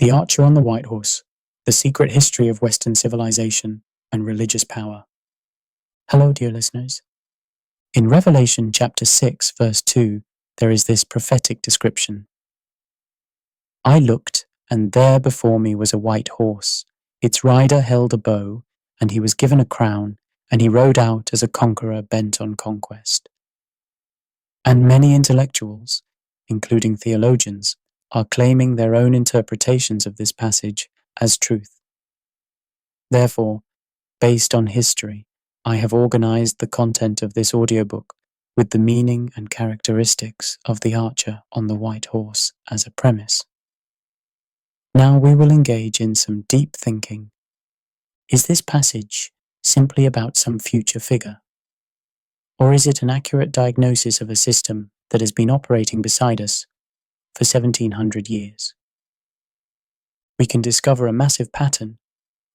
The Archer on the White Horse, The Secret History of Western Civilization and Religious Power. Hello, dear listeners. In Revelation chapter 6, verse 2, there is this prophetic description. I looked, and there before me was a white horse. Its rider held a bow, and he was given a crown, and he rode out as a conqueror bent on conquest. And many intellectuals, including theologians, are claiming their own interpretations of this passage as truth. Therefore, based on history, I have organized the content of this audiobook with the meaning and characteristics of the archer on the white horse as a premise. Now we will engage in some deep thinking. Is this passage simply about some future figure? Or is it an accurate diagnosis of a system that has been operating beside us for 1700 years? We can discover a massive pattern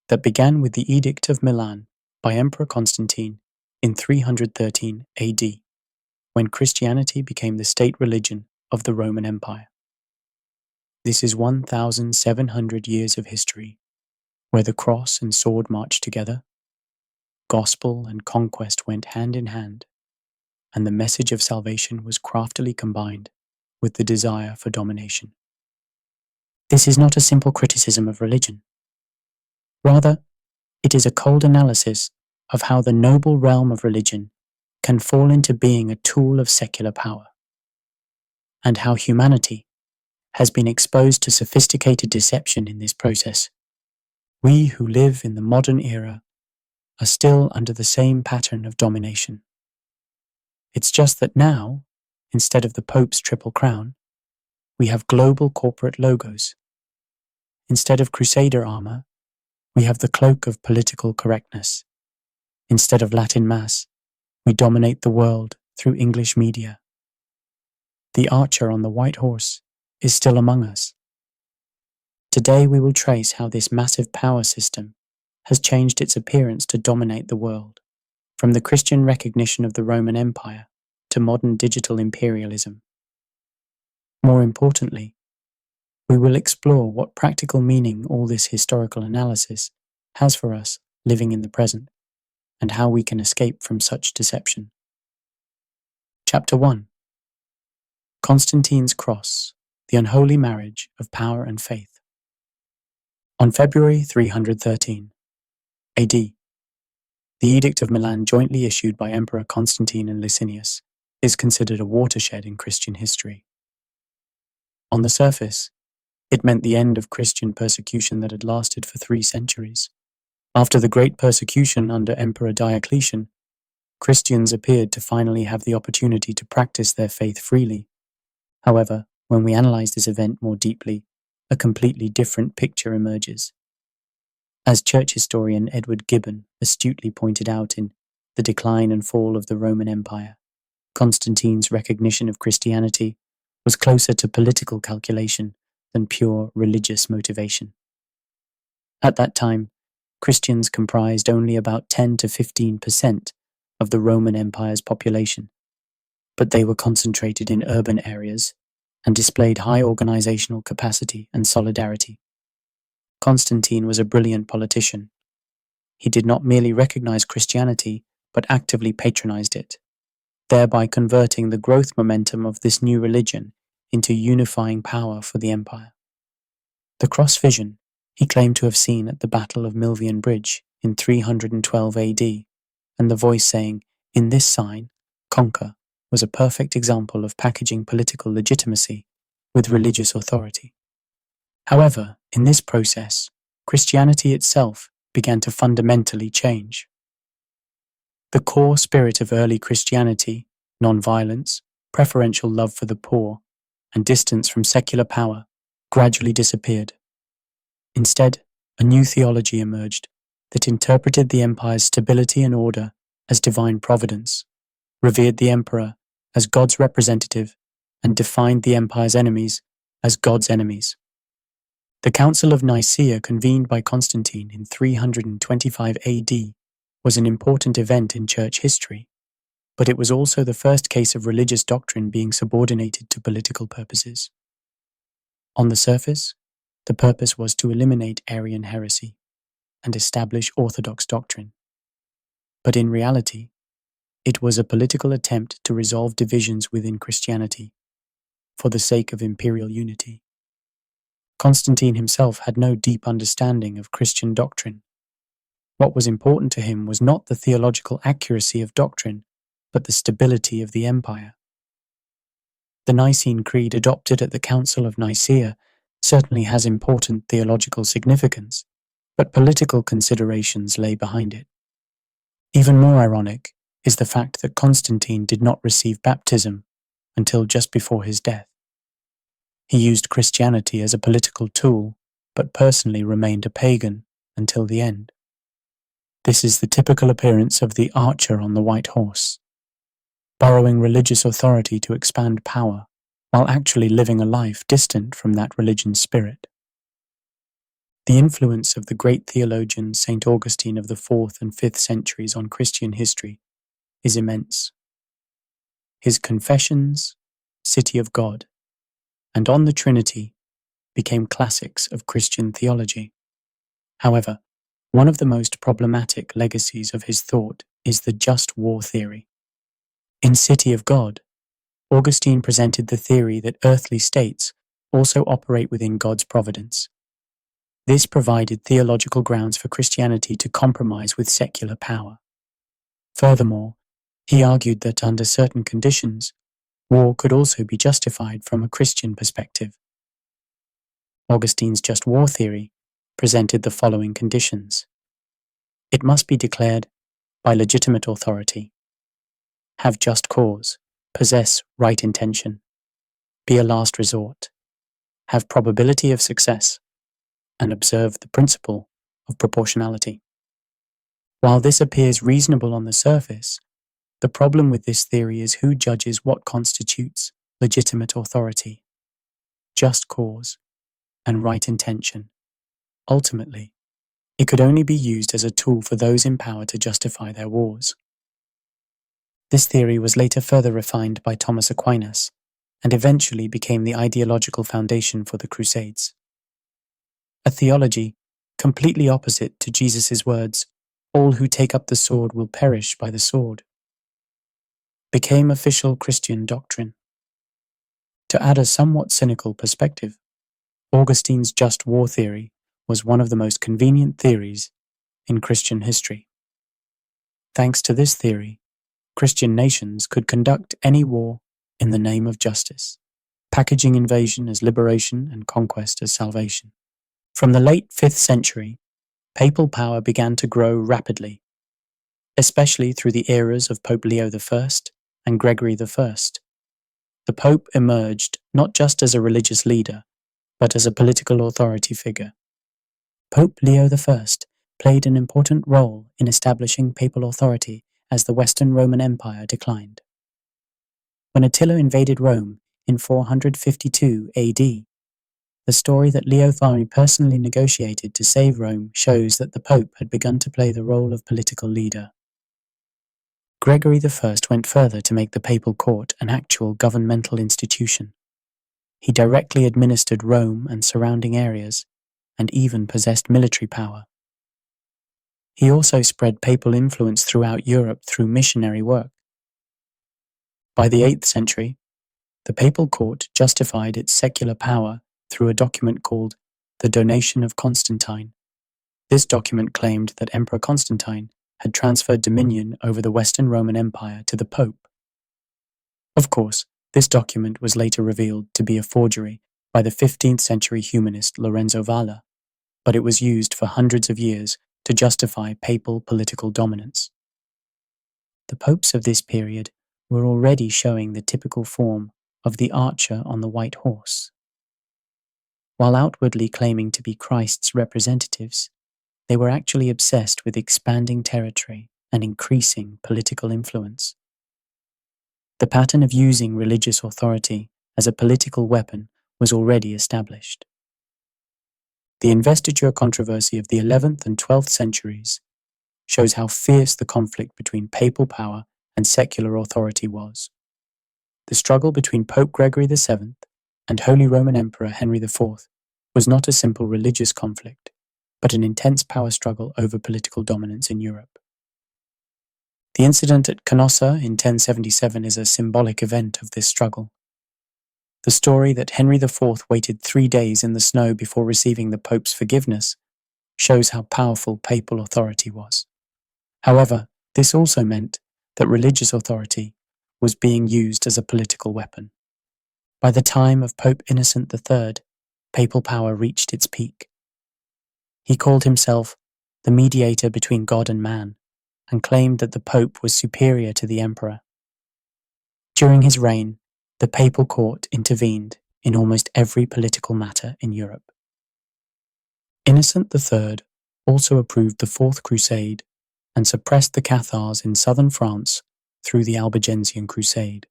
that began with the Edict of Milan by Emperor Constantine in 313 AD, when Christianity became the state religion of the Roman Empire. This is 1,700 years of history, where the cross and sword marched together, gospel and conquest went hand in hand, and the message of salvation was craftily combined with the desire for domination. This is not a simple criticism of religion. Rather, it is a cold analysis of how the noble realm of religion can fall into being a tool of secular power, and how humanity has been exposed to sophisticated deception in this process. We who live in the modern era are still under the same pattern of domination. It's just that now, instead of the Pope's triple crown, we have global corporate logos. Instead of crusader armor, we have the cloak of political correctness. Instead of Latin Mass, we dominate the world through English media. The archer on the white horse is still among us. Today we will trace how this massive power system has changed its appearance to dominate the world, from the Christian recognition of the Roman Empire to modern digital imperialism. More importantly, we will explore what practical meaning all this historical analysis has for us living in the present, and how we can escape from such deception. Chapter 1. Constantine's Cross, the Unholy Marriage of Power and Faith. On February 313 AD, the Edict of Milan, jointly issued by Emperor Constantine and Licinius, is considered a watershed in Christian history. On the surface, it meant the end of Christian persecution that had lasted for 3 centuries. After the great persecution under Emperor Diocletian, Christians appeared to finally have the opportunity to practice their faith freely. However, when we analyze this event more deeply, a completely different picture emerges. As church historian Edward Gibbon astutely pointed out in The Decline and Fall of the Roman Empire, Constantine's recognition of Christianity was closer to political calculation than pure religious motivation. At that time, Christians comprised only about 10 to 15% of the Roman Empire's population, but they were concentrated in urban areas and displayed high organizational capacity and solidarity. Constantine was a brilliant politician. He did not merely recognize Christianity, but actively patronized it, thereby converting the growth momentum of this new religion into unifying power for the empire. The cross vision he claimed to have seen at the Battle of Milvian Bridge in 312 AD, and the voice saying, "In this sign, conquer," was a perfect example of packaging political legitimacy with religious authority. However, in this process, Christianity itself began to fundamentally change. The core spirit of early Christianity, non-violence, preferential love for the poor, and distance from secular power, gradually disappeared. Instead, a new theology emerged that interpreted the empire's stability and order as divine providence, revered the emperor as God's representative, and defined the empire's enemies as God's enemies. The Council of Nicaea, convened by Constantine in 325 AD, was an important event in church history, but it was also the first case of religious doctrine being subordinated to political purposes. On the surface, The purpose was to eliminate Arian heresy and establish orthodox doctrine. But in reality, it was a political attempt to resolve divisions within Christianity for the sake of imperial unity. Constantine himself had no deep understanding of Christian doctrine. What was important to him was not the theological accuracy of doctrine, but the stability of the empire. The Nicene Creed adopted at the Council of Nicaea certainly has important theological significance, but political considerations lay behind it. Even more ironic is the fact that Constantine did not receive baptism until just before his death. He used Christianity as a political tool, but personally remained a pagan until the end. This is the typical appearance of the archer on the white horse, borrowing religious authority to expand power, while actually living a life distant from that religion's spirit. The influence of the great theologian St. Augustine of the 4th and 5th centuries on Christian history is immense. His Confessions, City of God, and On the Trinity became classics of Christian theology. However, one of the most problematic legacies of his thought is the just war theory. In City of God, Augustine presented the theory that earthly states also operate within God's providence. This provided theological grounds for Christianity to compromise with secular power. Furthermore, he argued that under certain conditions, war could also be justified from a Christian perspective. Augustine's just war theory presented the following conditions. It must be declared by legitimate authority, have just cause, possess right intention, be a last resort, have probability of success, and observe the principle of proportionality. While this appears reasonable on the surface, the problem with this theory is who judges what constitutes legitimate authority, just cause, and right intention. Ultimately, it could only be used as a tool for those in power to justify their wars. This theory was later further refined by Thomas Aquinas and eventually became the ideological foundation for the Crusades. A theology completely opposite to Jesus' words, "All who take up the sword will perish by the sword," became official Christian doctrine. To add a somewhat cynical perspective, Augustine's just war theory was one of the most convenient theories in Christian history. Thanks to this theory, Christian nations could conduct any war in the name of justice, packaging invasion as liberation and conquest as salvation. From the late 5th century, papal power began to grow rapidly, especially through the eras of Pope Leo I and Gregory I. The Pope emerged not just as a religious leader, but as a political authority figure. Pope Leo I played an important role in establishing papal authority as the Western Roman Empire declined. When Attila invaded Rome in 452 AD, the story that Leo III personally negotiated to save Rome shows that the Pope had begun to play the role of political leader. Gregory I went further to make the papal court an actual governmental institution. He directly administered Rome and surrounding areas, and even possessed military power. He also spread papal influence throughout Europe through missionary work. By the 8th century, the papal court justified its secular power through a document called the Donation of Constantine. This document claimed that Emperor Constantine had transferred dominion over the Western Roman Empire to the Pope. Of course, this document was later revealed to be a forgery by the 15th century humanist Lorenzo Valla, but it was used for hundreds of years to justify papal political dominance. The popes of this period were already showing the typical form of the archer on the white horse. While outwardly claiming to be Christ's representatives, they were actually obsessed with expanding territory and increasing political influence. The pattern of using religious authority as a political weapon was already established. The investiture controversy of the 11th and 12th centuries shows how fierce the conflict between papal power and secular authority was. The struggle between Pope Gregory VII and Holy Roman Emperor Henry IV was not a simple religious conflict, but an intense power struggle over political dominance in Europe. The incident at Canossa in 1077 is a symbolic event of this struggle. The story that Henry IV waited 3 days in the snow before receiving the Pope's forgiveness shows how powerful papal authority was. However, this also meant that religious authority was being used as a political weapon. By the time of Pope Innocent III, papal power reached its peak. He called himself the mediator between God and man, and claimed that the Pope was superior to the Emperor. During his reign, the papal court intervened in almost every political matter in Europe. Innocent III also approved the Fourth Crusade and suppressed the Cathars in southern France through the Albigensian Crusade.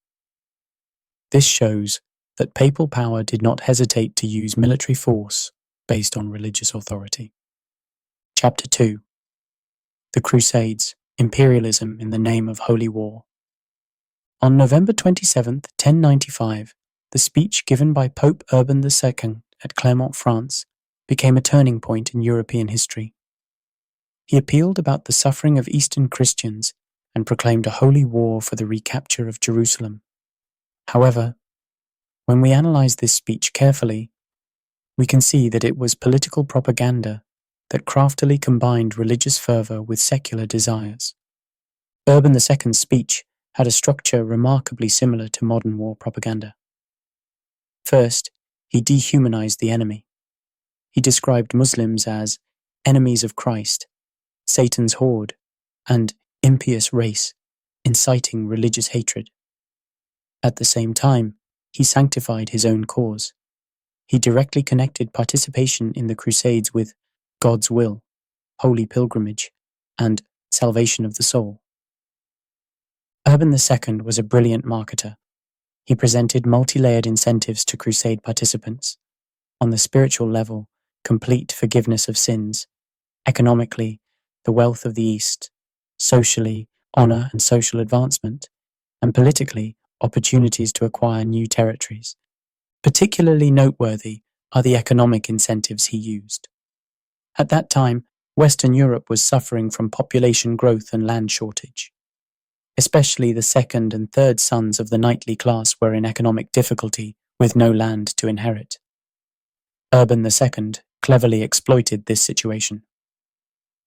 This shows that papal power did not hesitate to use military force based on religious authority. Chapter 2. The Crusades, Imperialism in the Name of Holy War. On November 27, 1095, the speech given by Pope Urban II at Clermont, France, became a turning point in European history. He appealed about the suffering of Eastern Christians and proclaimed a holy war for the recapture of Jerusalem. However, when we analyze this speech carefully, we can see that it was political propaganda that craftily combined religious fervor with secular desires. Urban II's speech had a structure remarkably similar to modern war propaganda. First, he dehumanized the enemy. He described Muslims as enemies of Christ, Satan's horde, and impious race, inciting religious hatred. At the same time, he sanctified his own cause. He directly connected participation in the Crusades with God's will, holy pilgrimage, and salvation of the soul. Urban II was a brilliant marketer. He presented multi-layered incentives to crusade participants. On the spiritual level, complete forgiveness of sins. Economically, the wealth of the East. Socially, honor and social advancement. And politically, opportunities to acquire new territories. Particularly noteworthy are the economic incentives he used. At that time, Western Europe was suffering from population growth and land shortage. Especially the second and third sons of the knightly class were in economic difficulty with no land to inherit. Urban II cleverly exploited this situation.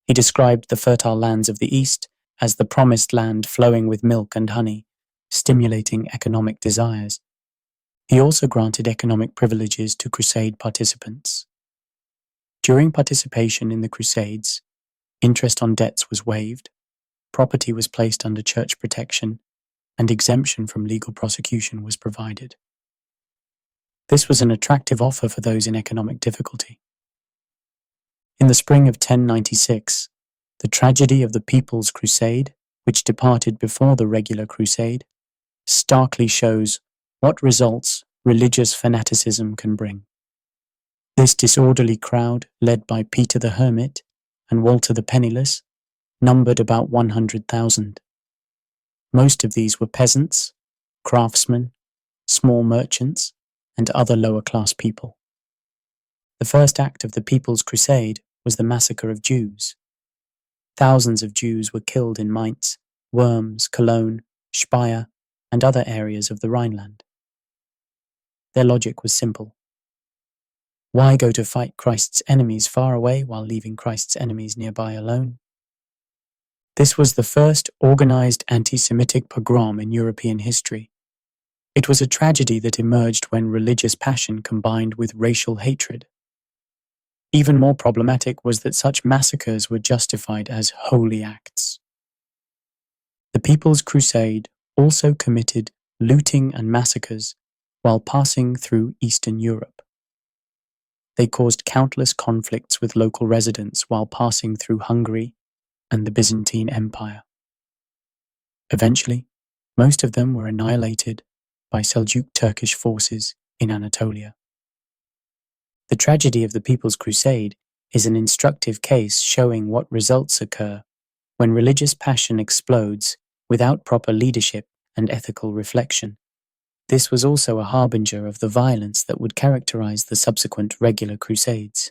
He described the fertile lands of the East as the promised land flowing with milk and honey, stimulating economic desires. He also granted economic privileges to crusade participants. During participation in the Crusades, interest on debts was waived, property was placed under church protection, and exemption from legal prosecution was provided. This was an attractive offer for those in economic difficulty. In the spring of 1096, the tragedy of the People's Crusade, which departed before the regular crusade, starkly shows what results religious fanaticism can bring. This disorderly crowd, led by Peter the Hermit and Walter the Penniless, numbered about 100,000. Most of these were peasants, craftsmen, small merchants, and other lower-class people. The first act of the People's Crusade was the massacre of Jews. Thousands of Jews were killed in Mainz, Worms, Cologne, Speyer, and other areas of the Rhineland. Their logic was simple. Why go to fight Christ's enemies far away while leaving Christ's enemies nearby alone? This was the first organized anti-Semitic pogrom in European history. It was a tragedy that emerged when religious passion combined with racial hatred. Even more problematic was that such massacres were justified as holy acts. The People's Crusade also committed looting and massacres while passing through Eastern Europe. They caused countless conflicts with local residents while passing through Hungary and the Byzantine Empire. Eventually, most of them were annihilated by Seljuk Turkish forces in Anatolia. The tragedy of the People's Crusade is an instructive case showing what results occur when religious passion explodes without proper leadership and ethical reflection. This was also a harbinger of the violence that would characterize the subsequent regular crusades.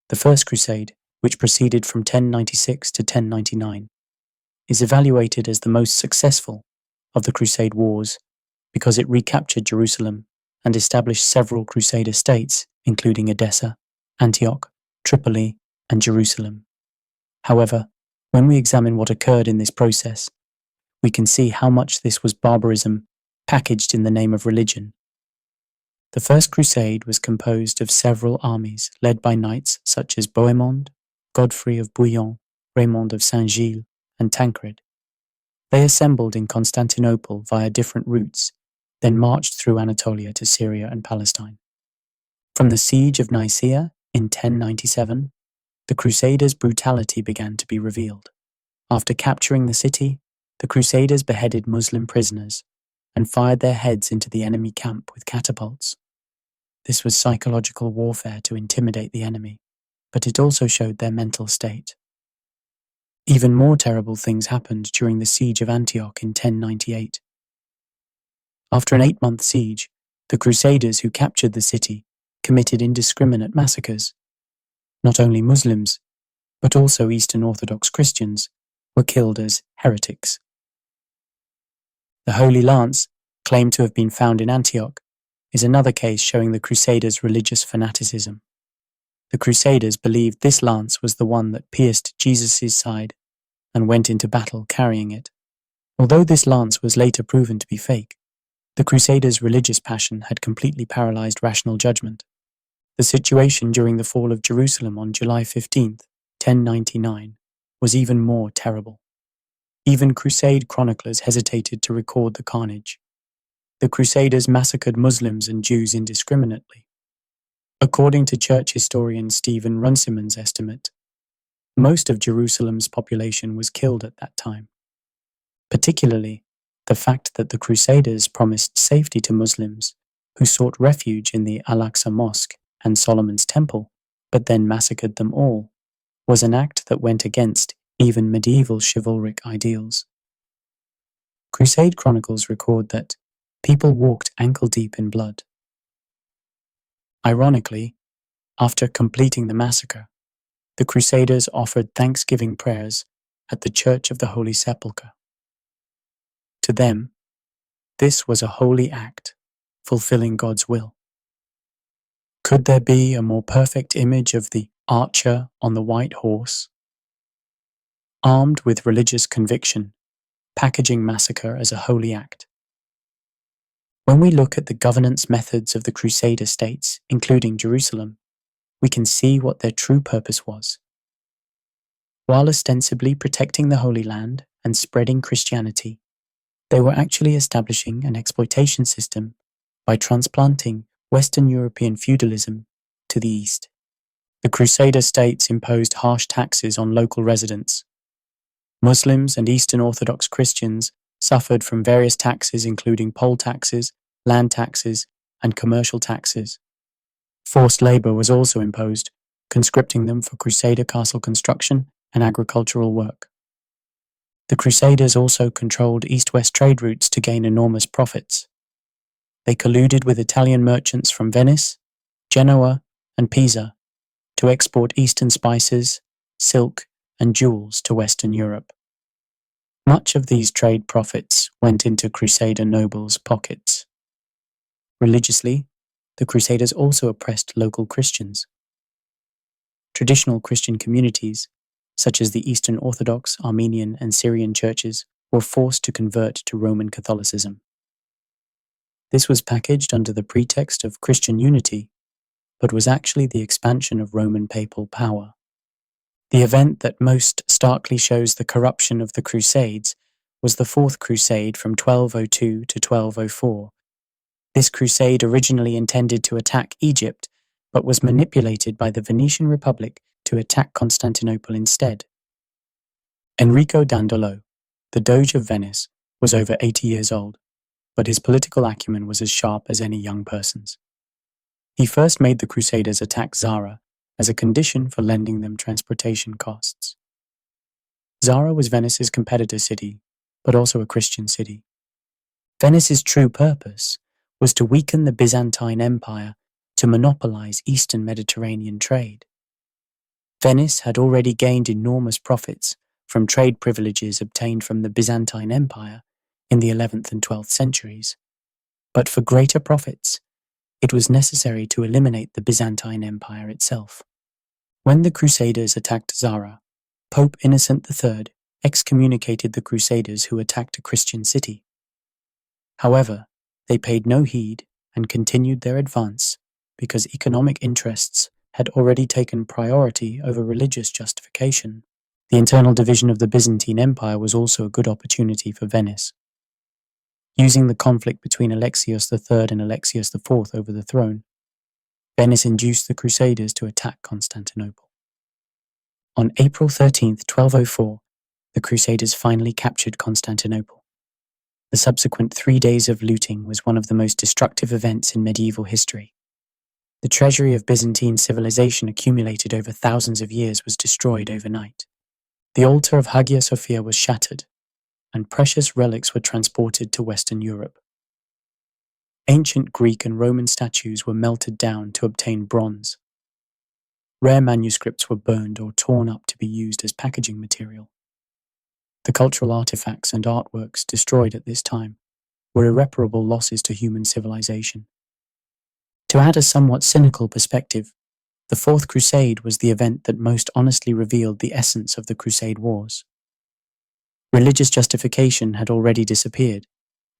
The First Crusade, which proceeded from 1096 to 1099, is evaluated as the most successful of the Crusade wars because it recaptured Jerusalem and established several Crusader states, including Edessa, Antioch, Tripoli, and Jerusalem. However, when we examine what occurred in this process, we can see how much this was barbarism packaged in the name of religion. The First Crusade was composed of several armies led by knights such as Bohemond, Godfrey of Bouillon, Raymond of Saint-Gilles, and Tancred. They assembled in Constantinople via different routes, then marched through Anatolia to Syria and Palestine. From the siege of Nicaea in 1097, the Crusaders' brutality began to be revealed. After capturing the city, the Crusaders beheaded Muslim prisoners and fired their heads into the enemy camp with catapults. This was psychological warfare to intimidate the enemy, but it also showed their mental state. Even more terrible things happened during the siege of Antioch in 1098. After an 8-month siege, the Crusaders who captured the city committed indiscriminate massacres. Not only Muslims, but also Eastern Orthodox Christians were killed as heretics. The Holy Lance, claimed to have been found in Antioch, is another case showing the Crusaders' religious fanaticism. The Crusaders believed this lance was the one that pierced Jesus' side and went into battle carrying it. Although this lance was later proven to be fake, the Crusaders' religious passion had completely paralyzed rational judgment. The situation during the fall of Jerusalem on July 15, 1099, was even more terrible. Even Crusade chroniclers hesitated to record the carnage. The Crusaders massacred Muslims and Jews indiscriminately. According to church historian Stephen Runciman's estimate, most of Jerusalem's population was killed at that time. Particularly, the fact that the Crusaders promised safety to Muslims who sought refuge in the Al-Aqsa Mosque and Solomon's Temple, but then massacred them all, was an act that went against even medieval chivalric ideals. Crusade chronicles record that people walked ankle-deep in blood. Ironically, after completing the massacre, the Crusaders offered thanksgiving prayers at the Church of the Holy Sepulchre. To them, this was a holy act, fulfilling God's will. Could there be a more perfect image of the archer on the white horse, armed with religious conviction, packaging massacre as a holy act? When we look at the governance methods of the Crusader states, including Jerusalem, we can see what their true purpose was. While ostensibly protecting the Holy Land and spreading Christianity, they were actually establishing an exploitation system by transplanting Western European feudalism to the East. The Crusader states imposed harsh taxes on local residents. Muslims and Eastern Orthodox Christians suffered from various taxes including poll taxes, land taxes, and commercial taxes. Forced labor was also imposed, conscripting them for Crusader castle construction and agricultural work. The Crusaders also controlled east-west trade routes to gain enormous profits. They colluded with Italian merchants from Venice, Genoa, and Pisa to export Eastern spices, silk, and jewels to Western Europe. Much of these trade profits went into Crusader nobles' pockets. Religiously, the Crusaders also oppressed local Christians. Traditional Christian communities, such as the Eastern Orthodox, Armenian, and Syrian churches, were forced to convert to Roman Catholicism. This was packaged under the pretext of Christian unity, but was actually the expansion of Roman papal power. The event that most starkly shows the corruption of the Crusades was the Fourth Crusade from 1202 to 1204. This crusade originally intended to attack Egypt, but was manipulated by the Venetian Republic to attack Constantinople instead. Enrico Dandolo, the Doge of Venice, was over 80 years old, but his political acumen was as sharp as any young person's. He first made the Crusaders attack Zara as a condition for lending them transportation costs. Zara was Venice's competitor city, but also a Christian city. Venice's true purpose was to weaken the Byzantine Empire to monopolize Eastern Mediterranean trade. Venice had already gained enormous profits from trade privileges obtained from the Byzantine Empire in the 11th and 12th centuries. But for greater profits, it was necessary to eliminate the Byzantine Empire itself. When the Crusaders attacked Zara, Pope Innocent III excommunicated the Crusaders who attacked a Christian city. However, they paid no heed and continued their advance because economic interests had already taken priority over religious justification. The internal division of the Byzantine Empire was also a good opportunity for Venice. Using the conflict between Alexios III and Alexios IV over the throne, Venice induced the Crusaders to attack Constantinople. On April 13, 1204, the Crusaders finally captured Constantinople. The subsequent 3 days of looting was one of the most destructive events in medieval history. The treasury of Byzantine civilization accumulated over thousands of years was destroyed overnight. The altar of Hagia Sophia was shattered, and precious relics were transported to Western Europe. Ancient Greek and Roman statues were melted down to obtain bronze. Rare manuscripts were burned or torn up to be used as packaging material. The cultural artifacts and artworks destroyed at this time were irreparable losses to human civilization. To add a somewhat cynical perspective, the Fourth Crusade was the event that most honestly revealed the essence of the Crusade Wars. Religious justification had already disappeared,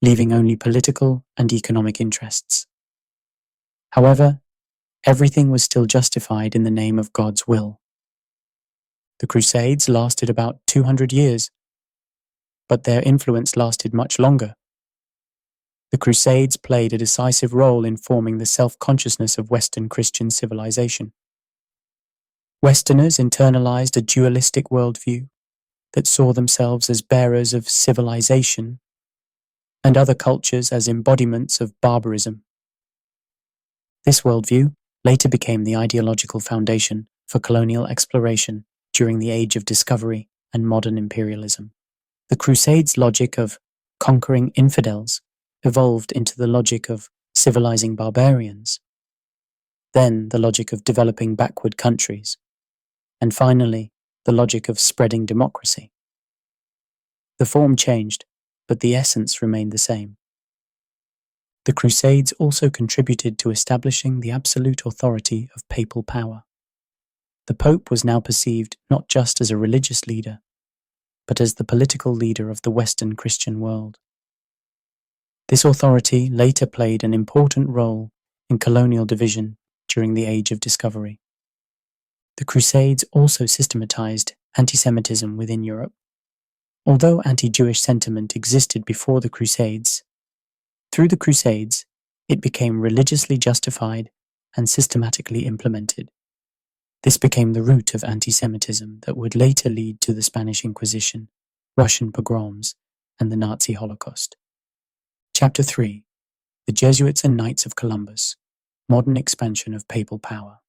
leaving only political and economic interests. However, everything was still justified in the name of God's will. The Crusades lasted about 200 years, but their influence lasted much longer. The Crusades played a decisive role in forming the self-consciousness of Western Christian civilization. Westerners internalized a dualistic worldview that saw themselves as bearers of civilization and other cultures as embodiments of barbarism. This worldview later became the ideological foundation for colonial exploration during the Age of Discovery and modern imperialism. The Crusades' logic of conquering infidels evolved into the logic of civilizing barbarians, then the logic of developing backward countries, and finally the logic of spreading democracy. The form changed, but the essence remained the same. The Crusades also contributed to establishing the absolute authority of papal power. The Pope was now perceived not just as a religious leader, but as the political leader of the Western Christian world. This authority later played an important role in colonial division during the Age of Discovery. The Crusades also systematized anti-Semitism within Europe. Although anti-Jewish sentiment existed before the Crusades, through the Crusades, it became religiously justified and systematically implemented. This became the root of anti-Semitism that would later lead to the Spanish Inquisition, Russian pogroms, and the Nazi Holocaust. Chapter 3. The Jesuits and Knights of Columbus, Modern Expansion of Papal Power.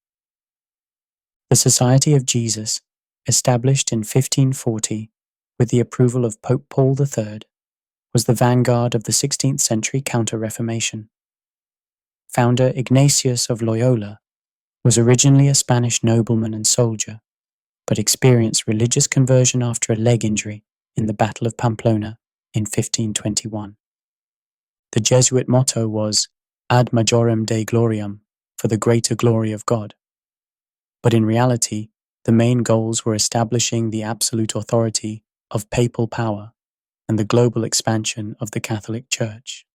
The Society of Jesus, established in 1540 with the approval of Pope Paul III, was the vanguard of the 16th century Counter-Reformation. Founder Ignatius of Loyola was originally a Spanish nobleman and soldier, but experienced religious conversion after a leg injury in the Battle of Pamplona in 1521. The Jesuit motto was Ad Majorem Dei Gloriam, for the greater glory of God. But in reality, the main goals were establishing the absolute authority of papal power and the global expansion of the Catholic Church.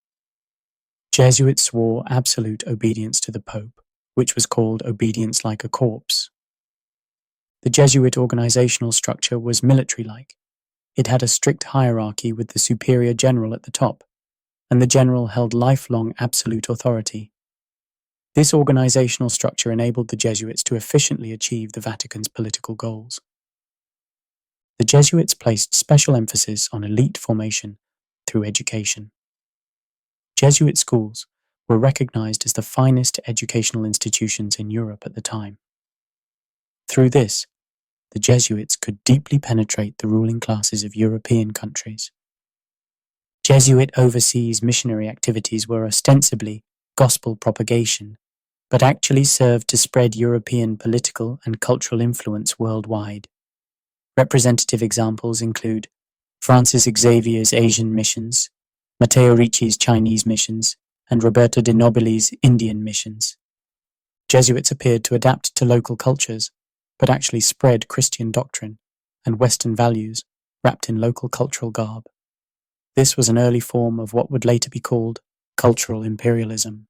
Jesuits swore absolute obedience to the Pope, which was called obedience like a corpse. The Jesuit organizational structure was military-like. It had a strict hierarchy with the superior general at the top, and the general held lifelong absolute authority. This organizational structure enabled the Jesuits to efficiently achieve the Vatican's political goals. The Jesuits placed special emphasis on elite formation through education. Jesuit schools were recognized as the finest educational institutions in Europe at the time. Through this, the Jesuits could deeply penetrate the ruling classes of European countries. Jesuit overseas missionary activities were ostensibly gospel propagation, but actually served to spread European political and cultural influence worldwide. Representative examples include Francis Xavier's Asian missions, Matteo Ricci's Chinese missions, and Roberto de Nobili's Indian missions. Jesuits appeared to adapt to local cultures, but actually spread Christian doctrine and Western values wrapped in local cultural garb. This was an early form of what would later be called cultural imperialism.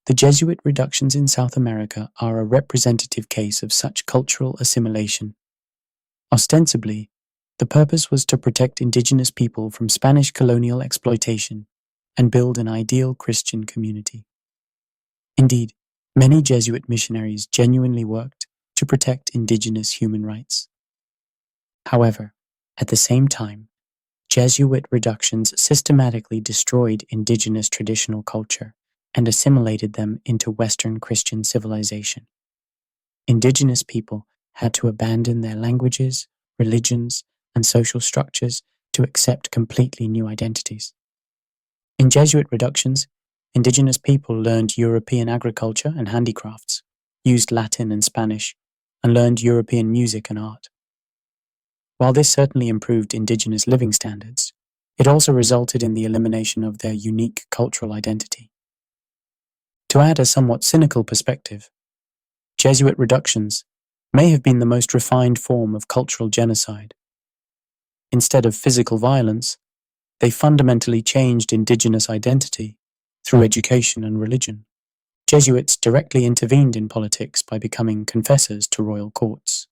The Jesuit reductions in South America are a representative case of such cultural assimilation. Ostensibly, the purpose was to protect indigenous people from Spanish colonial exploitation and build an ideal Christian community. Indeed, many Jesuit missionaries genuinely worked to protect indigenous human rights. However, at the same time, Jesuit reductions systematically destroyed indigenous traditional culture and assimilated them into Western Christian civilization. Indigenous people had to abandon their languages, religions, and social structures to accept completely new identities. In Jesuit reductions, indigenous people learned European agriculture and handicrafts, used Latin and Spanish, and learned European music and art. While this certainly improved indigenous living standards, it also resulted in the elimination of their unique cultural identity. To add a somewhat cynical perspective, Jesuit reductions may have been the most refined form of cultural genocide. Instead of physical violence, they fundamentally changed indigenous identity through education and religion. Jesuits directly intervened in politics by becoming confessors to royal courts.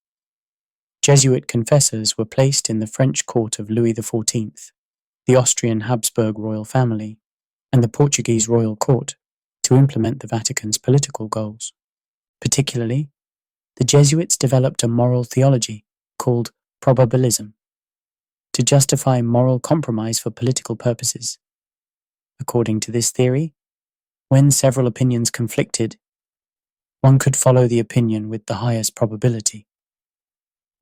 Jesuit confessors were placed in the French court of Louis XIV, the Austrian Habsburg royal family, and the Portuguese royal court to implement the Vatican's political goals. Particularly, the Jesuits developed a moral theology called probabilism to justify moral compromise for political purposes. According to this theory, when several opinions conflicted, one could follow the opinion with the highest probability.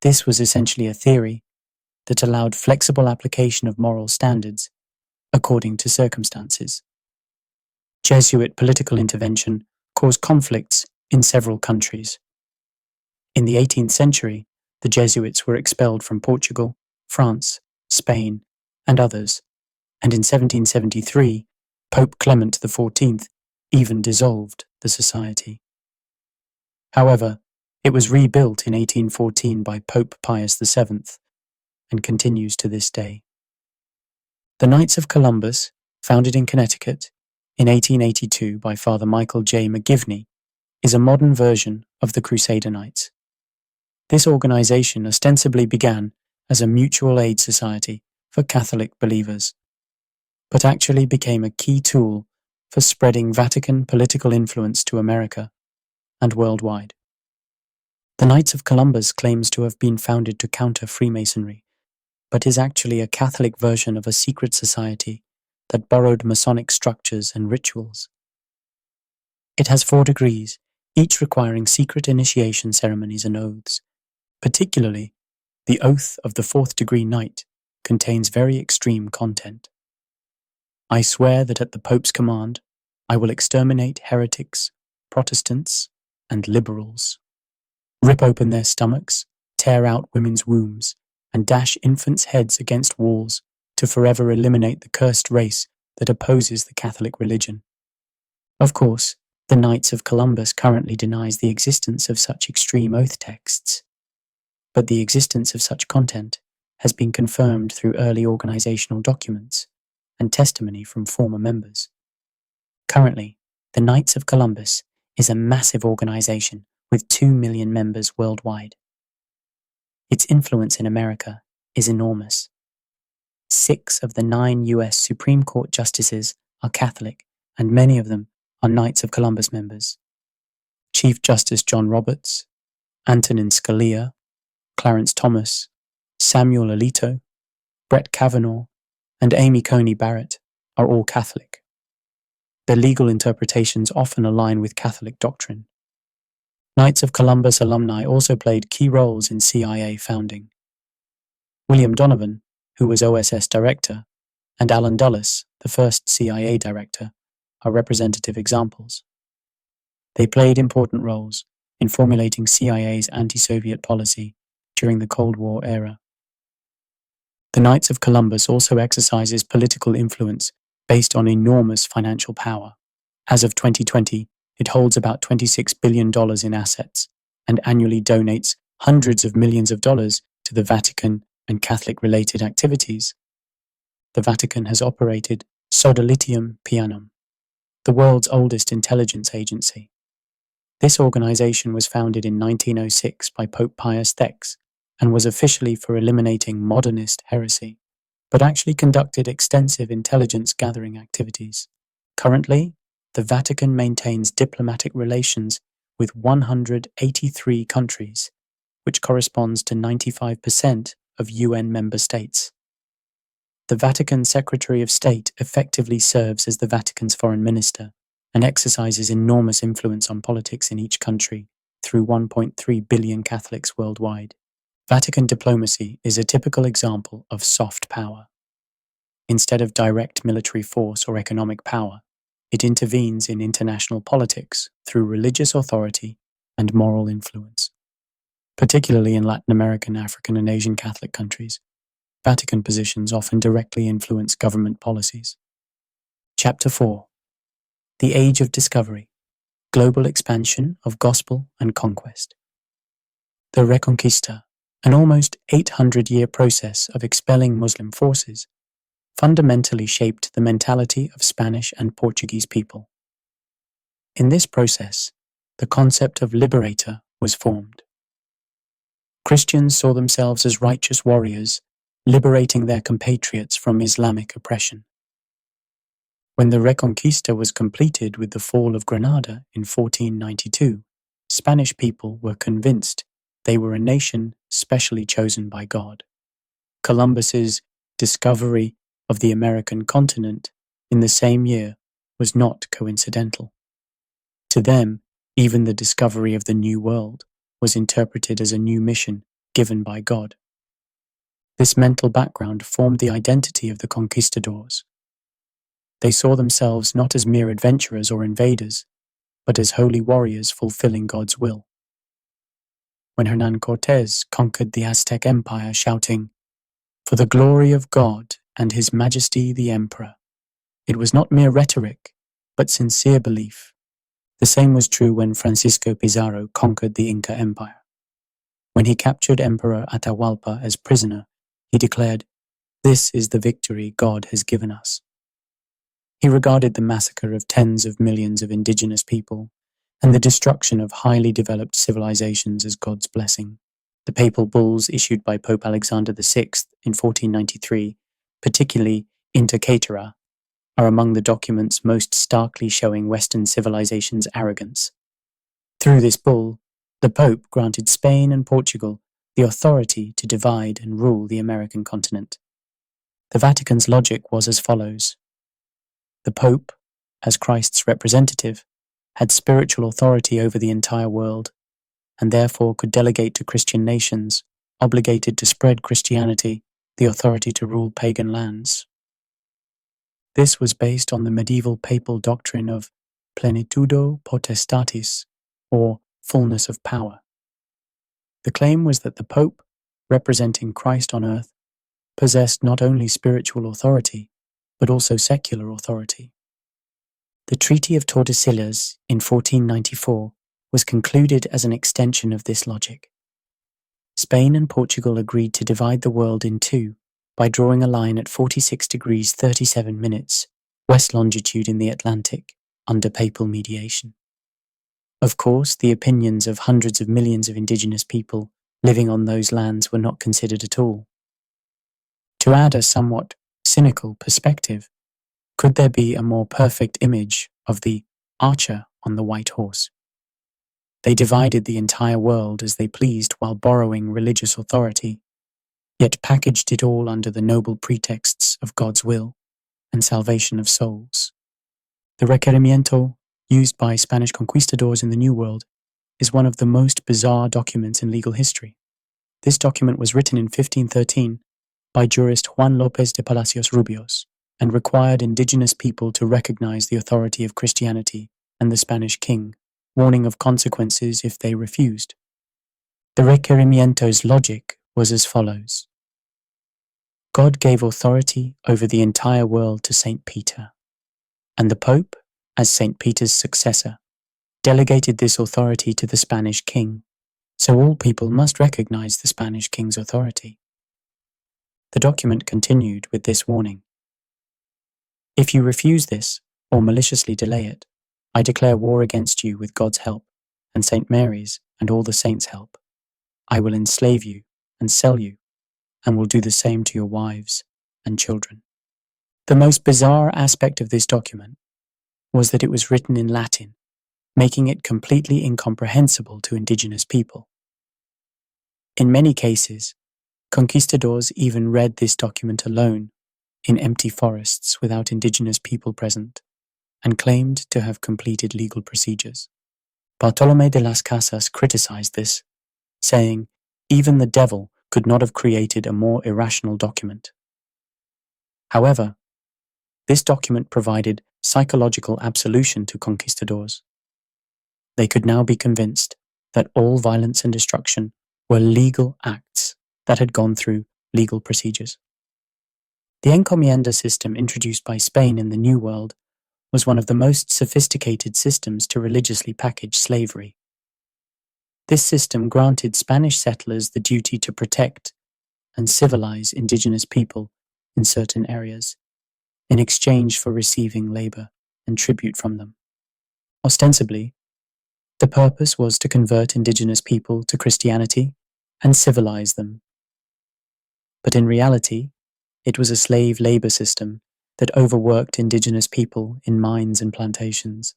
This was essentially a theory that allowed flexible application of moral standards according to circumstances. Jesuit political intervention caused conflicts in several countries. In the 18th century, the Jesuits were expelled from Portugal, France, Spain, and others, and in 1773, Pope Clement XIV even dissolved the society. However, it was rebuilt in 1814 by Pope Pius VII and continues to this day. The Knights of Columbus, founded in Connecticut in 1882 by Father Michael J. McGivney, is a modern version of the Crusader Knights. This organization ostensibly began as a mutual aid society for Catholic believers, but actually became a key tool for spreading Vatican political influence to America and worldwide. The Knights of Columbus claims to have been founded to counter Freemasonry, but is actually a Catholic version of a secret society that borrowed Masonic structures and rituals. It has 4 degrees, each requiring secret initiation ceremonies and oaths. Particularly, the oath of the 4th degree Knight contains very extreme content. I swear that at the Pope's command, I will exterminate heretics, Protestants, and liberals, rip open their stomachs, tear out women's wombs, and dash infants' heads against walls to forever eliminate the cursed race that opposes the Catholic religion. Of course, the Knights of Columbus currently denies the existence of such extreme oath texts, but the existence of such content has been confirmed through early organizational documents and testimony from former members. Currently, the Knights of Columbus is a massive organization with 2 million members worldwide. Its influence in America is enormous. 6 of the 9 US Supreme Court justices are Catholic, and many of them are Knights of Columbus members. Chief Justice John Roberts, Antonin Scalia, Clarence Thomas, Samuel Alito, Brett Kavanaugh, and Amy Coney Barrett are all Catholic. Their legal interpretations often align with Catholic doctrine. Knights of Columbus alumni also played key roles in CIA founding. William Donovan, who was OSS director, and Alan Dulles, the first CIA director, are representative examples. They played important roles in formulating CIA's anti-Soviet policy during the Cold War era. The Knights of Columbus also exercises political influence based on enormous financial power. As of 2020, it holds about $26 billion in assets and annually donates hundreds of millions of dollars to the Vatican and Catholic-related activities. The Vatican has operated Sodalitium Pianum, the world's oldest intelligence agency. This organization was founded in 1906 by Pope Pius X and was officially for eliminating modernist heresy, but actually conducted extensive intelligence gathering activities. Currently, the Vatican maintains diplomatic relations with 183 countries, which corresponds to 95% of UN member states. The Vatican Secretary of State effectively serves as the Vatican's foreign minister and exercises enormous influence on politics in each country through 1.3 billion Catholics worldwide. Vatican diplomacy is a typical example of soft power. Instead of direct military force or economic power, it intervenes in international politics through religious authority and moral influence. Particularly in Latin American, African, and Asian Catholic countries, Vatican positions often directly influence government policies. Chapter 4. The Age of Discovery, Global Expansion of Gospel and Conquest. The Reconquista, an almost 800-year process of expelling Muslim forces, fundamentally shaped the mentality of Spanish and Portuguese people. In this process, the concept of liberator was formed. Christians saw themselves as righteous warriors, liberating their compatriots from Islamic oppression. When the Reconquista was completed with the fall of Granada in 1492, Spanish people were convinced they were a nation specially chosen by God. Columbus's discovery of the American continent in the same year was not coincidental. To them, even the discovery of the New World was interpreted as a new mission given by God. This mental background formed the identity of the conquistadors. They saw themselves not as mere adventurers or invaders, but as holy warriors fulfilling God's will. When Hernán Cortés conquered the Aztec Empire, shouting, "For the glory of God and His Majesty the Emperor," it was not mere rhetoric, but sincere belief. The same was true when Francisco Pizarro conquered the Inca Empire. When he captured Emperor Atahualpa as prisoner, he declared, "This is the victory God has given us." He regarded the massacre of tens of millions of indigenous people and the destruction of highly developed civilizations as God's blessing. The papal bulls issued by Pope Alexander VI in 1493, particularly Inter Caetera, are among the documents most starkly showing Western civilization's arrogance. Through this bull, the Pope granted Spain and Portugal the authority to divide and rule the American continent. The Vatican's logic was as follows. The Pope, as Christ's representative, had spiritual authority over the entire world, and therefore could delegate to Christian nations, obligated to spread Christianity, the authority to rule pagan lands. This was based on the medieval papal doctrine of plenitudo potestatis, or fullness of power. The claim was that the Pope, representing Christ on earth, possessed not only spiritual authority, but also secular authority. The Treaty of Tordesillas in 1494 was concluded as an extension of this logic. Spain and Portugal agreed to divide the world in two by drawing a line at 46 degrees 37 minutes west longitude in the Atlantic under papal mediation. Of course, the opinions of hundreds of millions of indigenous people living on those lands were not considered at all. To add a somewhat cynical perspective, could there be a more perfect image of the archer on the white horse? They divided the entire world as they pleased while borrowing religious authority, yet packaged it all under the noble pretexts of God's will and salvation of souls. The requerimiento used by Spanish conquistadors in the New World is one of the most bizarre documents in legal history. This document was written in 1513 by jurist Juan López de Palacios Rubios, and required indigenous people to recognize the authority of Christianity and the Spanish king, warning of consequences if they refused. The requerimiento's logic was as follows. God gave authority over the entire world to St. Peter, and the Pope, as St. Peter's successor, delegated this authority to the Spanish king, so all people must recognize the Spanish king's authority. The document continued with this warning. If you refuse this, or maliciously delay it, I declare war against you with God's help, and St. Mary's and all the saints' help. I will enslave you and sell you, and will do the same to your wives and children. The most bizarre aspect of this document was that it was written in Latin, making it completely incomprehensible to indigenous people. In many cases, conquistadors even read this document alone, in empty forests without indigenous people present, and claimed to have completed legal procedures. Bartolomé de las Casas criticized this, saying, even the devil could not have created a more irrational document. However, this document provided psychological absolution to conquistadors. They could now be convinced that all violence and destruction were legal acts that had gone through legal procedures. The encomienda system introduced by Spain in the New World was one of the most sophisticated systems to religiously package slavery. This system granted Spanish settlers the duty to protect and civilize indigenous people in certain areas, in exchange for receiving labor and tribute from them. Ostensibly, the purpose was to convert indigenous people to Christianity and civilize them. But in reality, it was a slave labor system that overworked indigenous people in mines and plantations.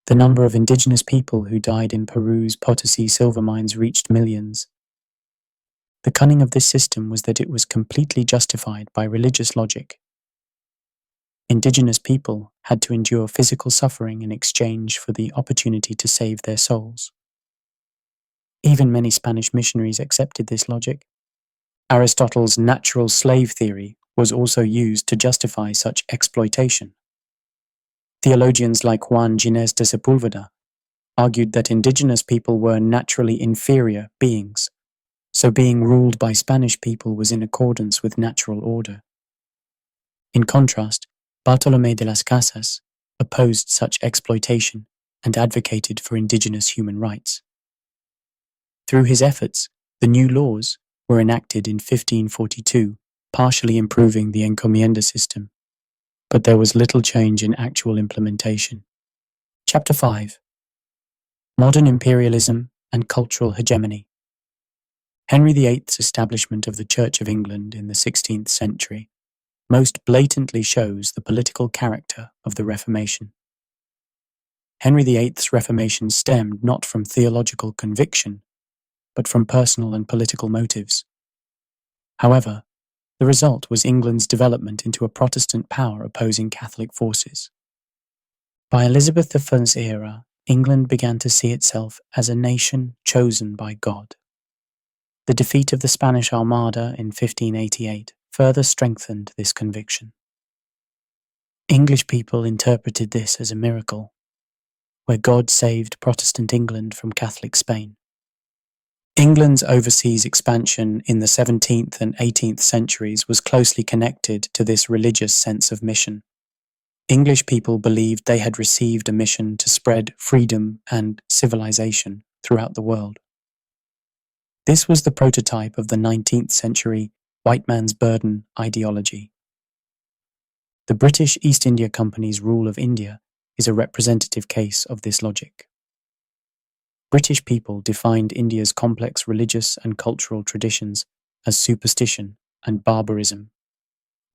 The number of indigenous people who died in Peru's Potosi silver mines reached millions. The cunning of this system was that it was completely justified by religious logic. Indigenous people had to endure physical suffering in exchange for the opportunity to save their souls. Even many Spanish missionaries accepted this logic. Aristotle's natural slave theory was also used to justify such exploitation. Theologians like Juan Ginés de Sepúlveda argued that indigenous people were naturally inferior beings, so being ruled by Spanish people was in accordance with natural order. In contrast, Bartolomé de las Casas opposed such exploitation and advocated for indigenous human rights. Through his efforts, the new laws were enacted in 1542, partially improving the encomienda system, but there was little change in actual implementation. Chapter 5. Modern Imperialism and Cultural Hegemony. Henry VIII's establishment of the Church of England in the 16th century most blatantly shows the political character of the Reformation. Henry VIII's Reformation stemmed not from theological conviction, but from personal and political motives. However, the result was England's development into a Protestant power opposing Catholic forces. By Elizabeth I's era, England began to see itself as a nation chosen by God. The defeat of the Spanish Armada in 1588 further strengthened this conviction. English people interpreted this as a miracle, where God saved Protestant England from Catholic Spain. England's overseas expansion in the 17th and 18th centuries was closely connected to this religious sense of mission. English people believed they had received a mission to spread freedom and civilization throughout the world. This was the prototype of the 19th century white man's burden ideology. The British East India Company's rule of India is a representative case of this logic. British people defined India's complex religious and cultural traditions as superstition and barbarism,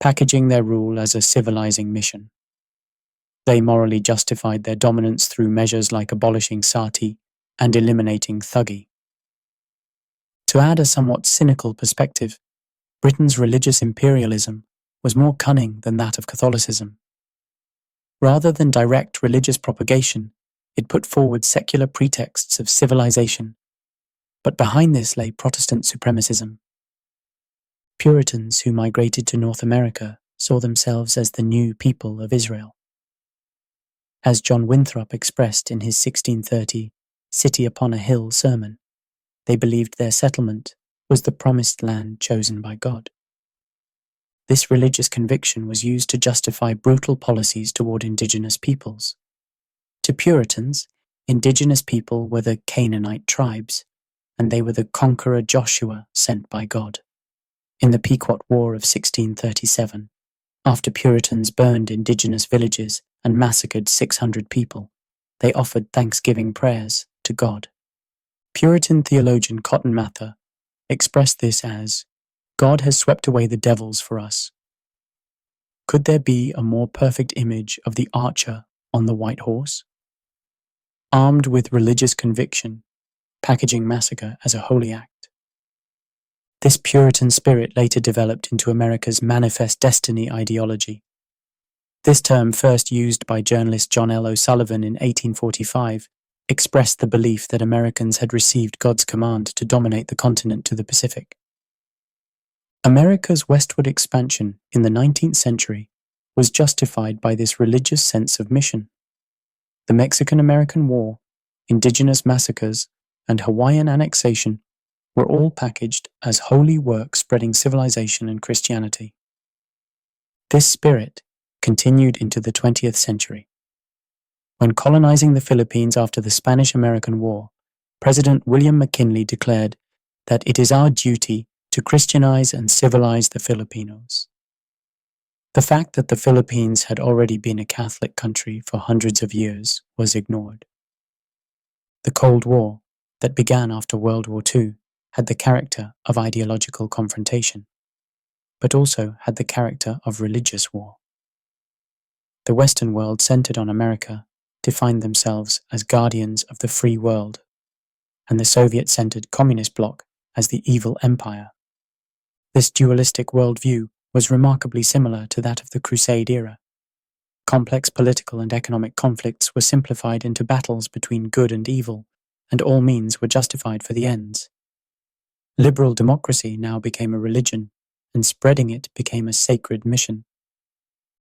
packaging their rule as a civilizing mission. They morally justified their dominance through measures like abolishing sati and eliminating thuggee. To add a somewhat cynical perspective, Britain's religious imperialism was more cunning than that of Catholicism. Rather than direct religious propagation, it put forward secular pretexts of civilization, but behind this lay Protestant supremacism. Puritans who migrated to North America saw themselves as the new people of Israel. As John Winthrop expressed in his 1630 City Upon a Hill sermon, they believed their settlement was the promised land chosen by God. This religious conviction was used to justify brutal policies toward indigenous peoples. To Puritans, indigenous people were the Canaanite tribes, and they were the conqueror Joshua sent by God. In the Pequot War of 1637, after Puritans burned indigenous villages and massacred 600 people, they offered thanksgiving prayers to God. Puritan theologian Cotton Mather expressed this as, "God has swept away the devils for us." Could there be a more perfect image of the archer on the white horse? Armed with religious conviction, packaging massacre as a holy act. This Puritan spirit later developed into America's manifest destiny ideology. This term, first used by journalist John L. O'Sullivan in 1845, expressed the belief that Americans had received God's command to dominate the continent to the Pacific. America's westward expansion in the 19th century was justified by this religious sense of mission. The Mexican-American War, indigenous massacres, and Hawaiian annexation were all packaged as holy work spreading civilization and Christianity. This spirit continued into the 20th century. When colonizing the Philippines after the Spanish-American War, President William McKinley declared that it is our duty to Christianize and civilize the Filipinos. The fact that the Philippines had already been a Catholic country for hundreds of years was ignored. The Cold War, that began after World War II, had the character of ideological confrontation, but also had the character of religious war. The Western world centered on America defined themselves as guardians of the free world, and the Soviet-centered communist bloc as the evil empire. This dualistic worldview was remarkably similar to that of the Crusade era. Complex political and economic conflicts were simplified into battles between good and evil, and all means were justified for the ends. Liberal democracy now became a religion, and spreading it became a sacred mission.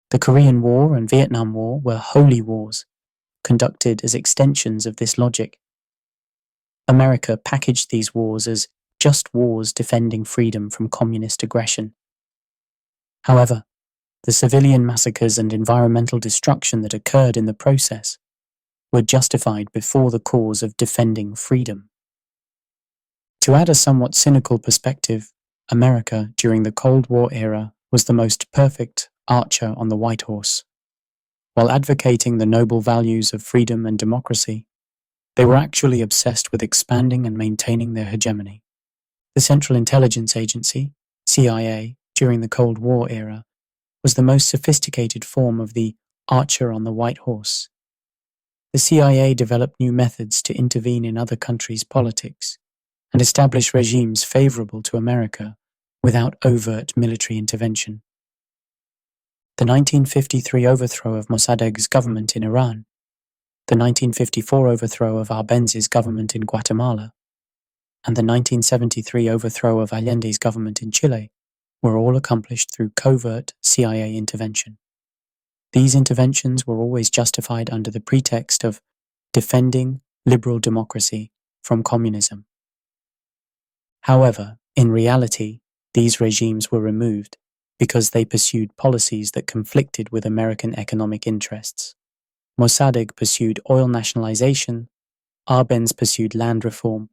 The Korean War and Vietnam War were holy wars, conducted as extensions of this logic. America packaged these wars as just wars defending freedom from communist aggression. However, the civilian massacres and environmental destruction that occurred in the process were justified before the cause of defending freedom. To add a somewhat cynical perspective, America during the Cold War era was the most perfect archer on the white horse. While advocating the noble values of freedom and democracy, they were actually obsessed with expanding and maintaining their hegemony. The Central Intelligence Agency, CIA, during the Cold War era, was the most sophisticated form of the archer on the white horse. The CIA developed new methods to intervene in other countries' politics and establish regimes favorable to America without overt military intervention. The 1953 overthrow of Mossadegh's government in Iran, the 1954 overthrow of Arbenzi's government in Guatemala, and the 1973 overthrow of Allende's government in Chile were all accomplished through covert CIA intervention. These interventions were always justified under the pretext of defending liberal democracy from communism. However, in reality, these regimes were removed because they pursued policies that conflicted with American economic interests. Mossadegh pursued oil nationalization, Arbenz pursued land reform,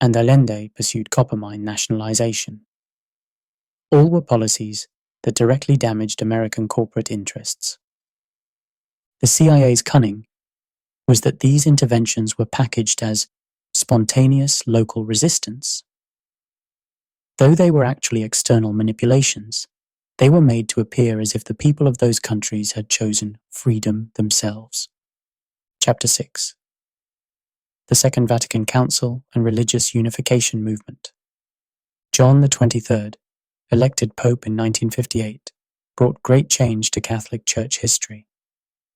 and Allende pursued copper mine nationalization. All were policies that directly damaged American corporate interests. The CIA's cunning was that these interventions were packaged as spontaneous local resistance. Though they were actually external manipulations, they were made to appear as if the people of those countries had chosen freedom themselves. Chapter 6. The Second Vatican Council and Religious Unification Movement. John the 23rd, elected Pope in 1958, brought great change to Catholic Church history.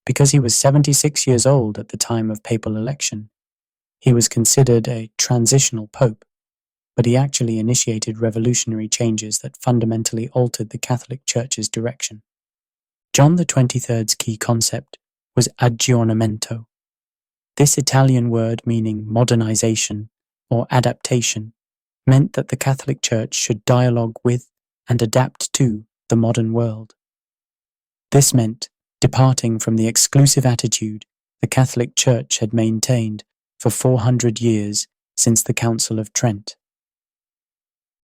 Because he was 76 years old at the time of papal election, he was considered a transitional pope, but he actually initiated revolutionary changes that fundamentally altered the Catholic Church's direction. John the 23rd's key concept was aggiornamento. This Italian word meaning modernization or adaptation meant that the Catholic Church should dialogue with and adapt to the modern world. This meant departing from the exclusive attitude the Catholic Church had maintained for 400 years since the Council of Trent.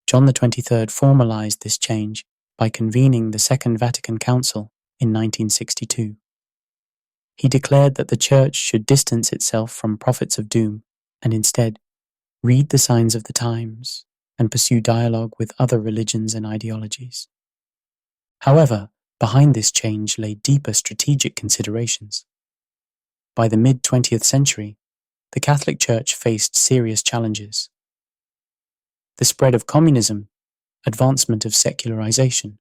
John the 23rd formalized this change by convening the Second Vatican Council in 1962. He declared that the Church should distance itself from prophets of doom and instead read the signs of the times and pursue dialogue with other religions and ideologies. However, behind this change lay deeper strategic considerations. By the mid-20th century, the Catholic Church faced serious challenges. The spread of communism, advancement of secularization,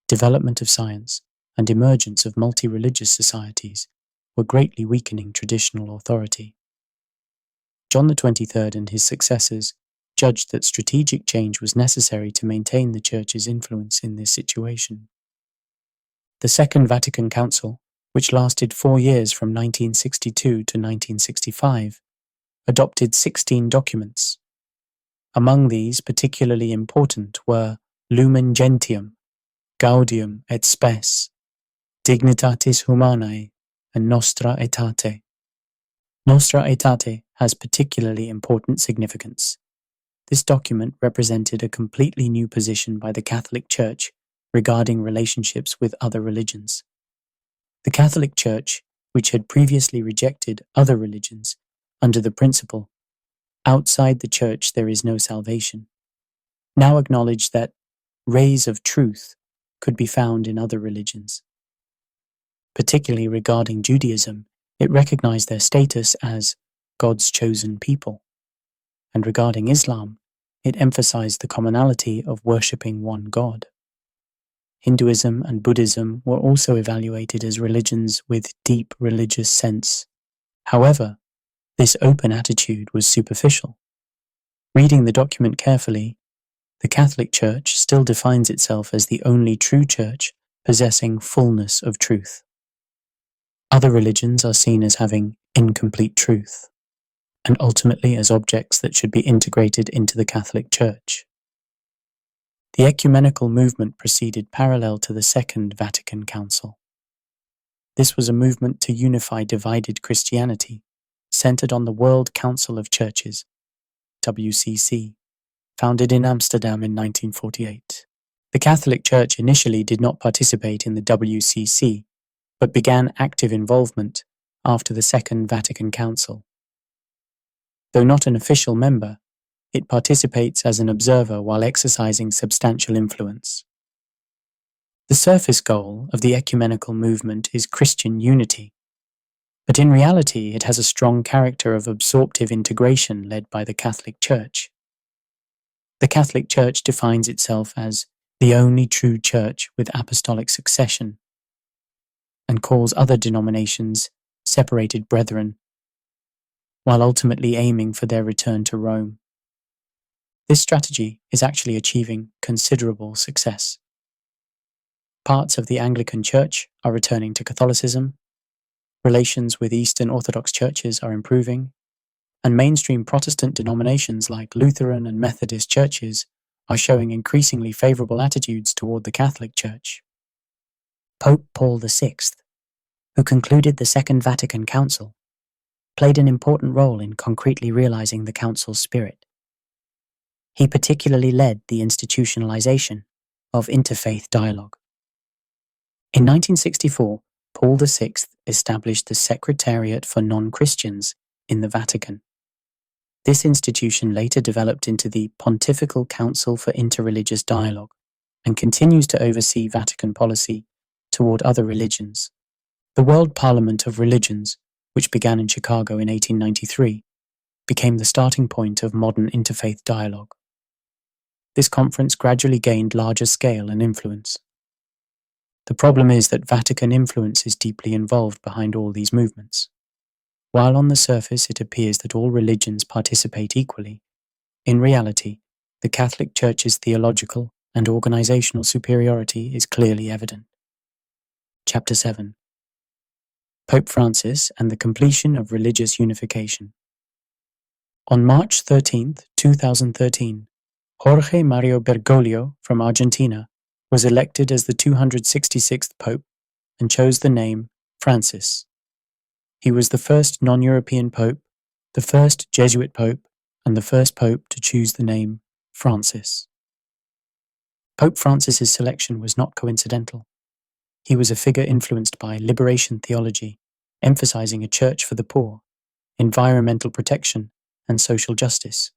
development of science, and emergence of multi-religious societies were greatly weakening traditional authority. John the 23rd and his successors judged that strategic change was necessary to maintain the Church's influence in this situation. The Second Vatican Council, which lasted 4 years from 1962 to 1965, adopted 16 documents. Among these, particularly important were Lumen Gentium, Gaudium et Spes, Dignitatis Humanae, and Nostra Aetate. Nostra Aetate has particularly important significance. This document represented a completely new position by the Catholic Church regarding relationships with other religions. The Catholic Church, which had previously rejected other religions under the principle, outside the Church there is no salvation, now acknowledged that rays of truth could be found in other religions. Particularly regarding Judaism, it recognized their status as God's chosen people. And regarding Islam, it emphasized the commonality of worshipping one God. Hinduism and Buddhism were also evaluated as religions with deep religious sense. However, this open attitude was superficial. Reading the document carefully, the Catholic Church still defines itself as the only true church possessing fullness of truth. Other religions are seen as having incomplete truth, and ultimately as objects that should be integrated into the Catholic Church. The ecumenical movement proceeded parallel to the Second Vatican Council. This was a movement to unify divided Christianity, centered on the World Council of Churches, WCC, founded in Amsterdam in 1948. The Catholic Church initially did not participate in the WCC, but began active involvement after the Second Vatican Council. Though not an official member, it participates as an observer while exercising substantial influence. The surface goal of the ecumenical movement is Christian unity, but in reality it has a strong character of absorptive integration led by the Catholic Church. The Catholic Church defines itself as the only true church with apostolic succession, and calls other denominations separated brethren, while ultimately aiming for their return to Rome. This strategy is actually achieving considerable success. Parts of the Anglican Church are returning to Catholicism, relations with Eastern Orthodox churches are improving, and mainstream Protestant denominations like Lutheran and Methodist churches are showing increasingly favorable attitudes toward the Catholic Church. Pope Paul VI, who concluded the Second Vatican Council, played an important role in concretely realizing the Council's spirit. He particularly led the institutionalization of interfaith dialogue. In 1964, Paul VI established the Secretariat for Non-Christians in the Vatican. This institution later developed into the Pontifical Council for Interreligious Dialogue and continues to oversee Vatican policy toward other religions. The World Parliament of Religions, which began in Chicago in 1893, became the starting point of modern interfaith dialogue. This conference gradually gained larger scale and influence. The problem is that Vatican influence is deeply involved behind all these movements. While on the surface it appears that all religions participate equally, in reality, the Catholic Church's theological and organizational superiority is clearly evident. Chapter 7. Pope Francis and the Completion of Religious Unification. On March 13, 2013, Jorge Mario Bergoglio from Argentina was elected as the 266th Pope and chose the name Francis. He was the first non-European Pope, the first Jesuit Pope, and the first Pope to choose the name Francis. Pope Francis's selection was not coincidental. He was a figure influenced by liberation theology, emphasizing a church for the poor, environmental protection, and social justice.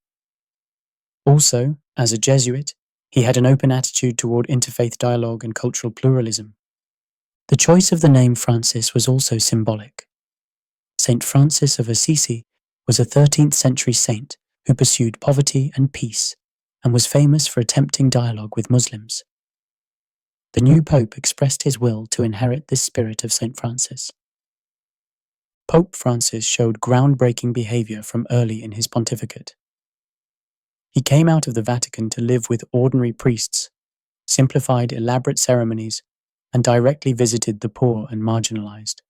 Also, as a Jesuit, he had an open attitude toward interfaith dialogue and cultural pluralism. The choice of the name Francis was also symbolic. Saint Francis of Assisi was a 13th century saint who pursued poverty and peace and was famous for attempting dialogue with Muslims. The new pope expressed his will to inherit this spirit of Saint Francis. Pope Francis showed groundbreaking behavior from early in his pontificate. He came out of the Vatican to live with ordinary priests, simplified elaborate ceremonies, and directly visited the poor and marginalized.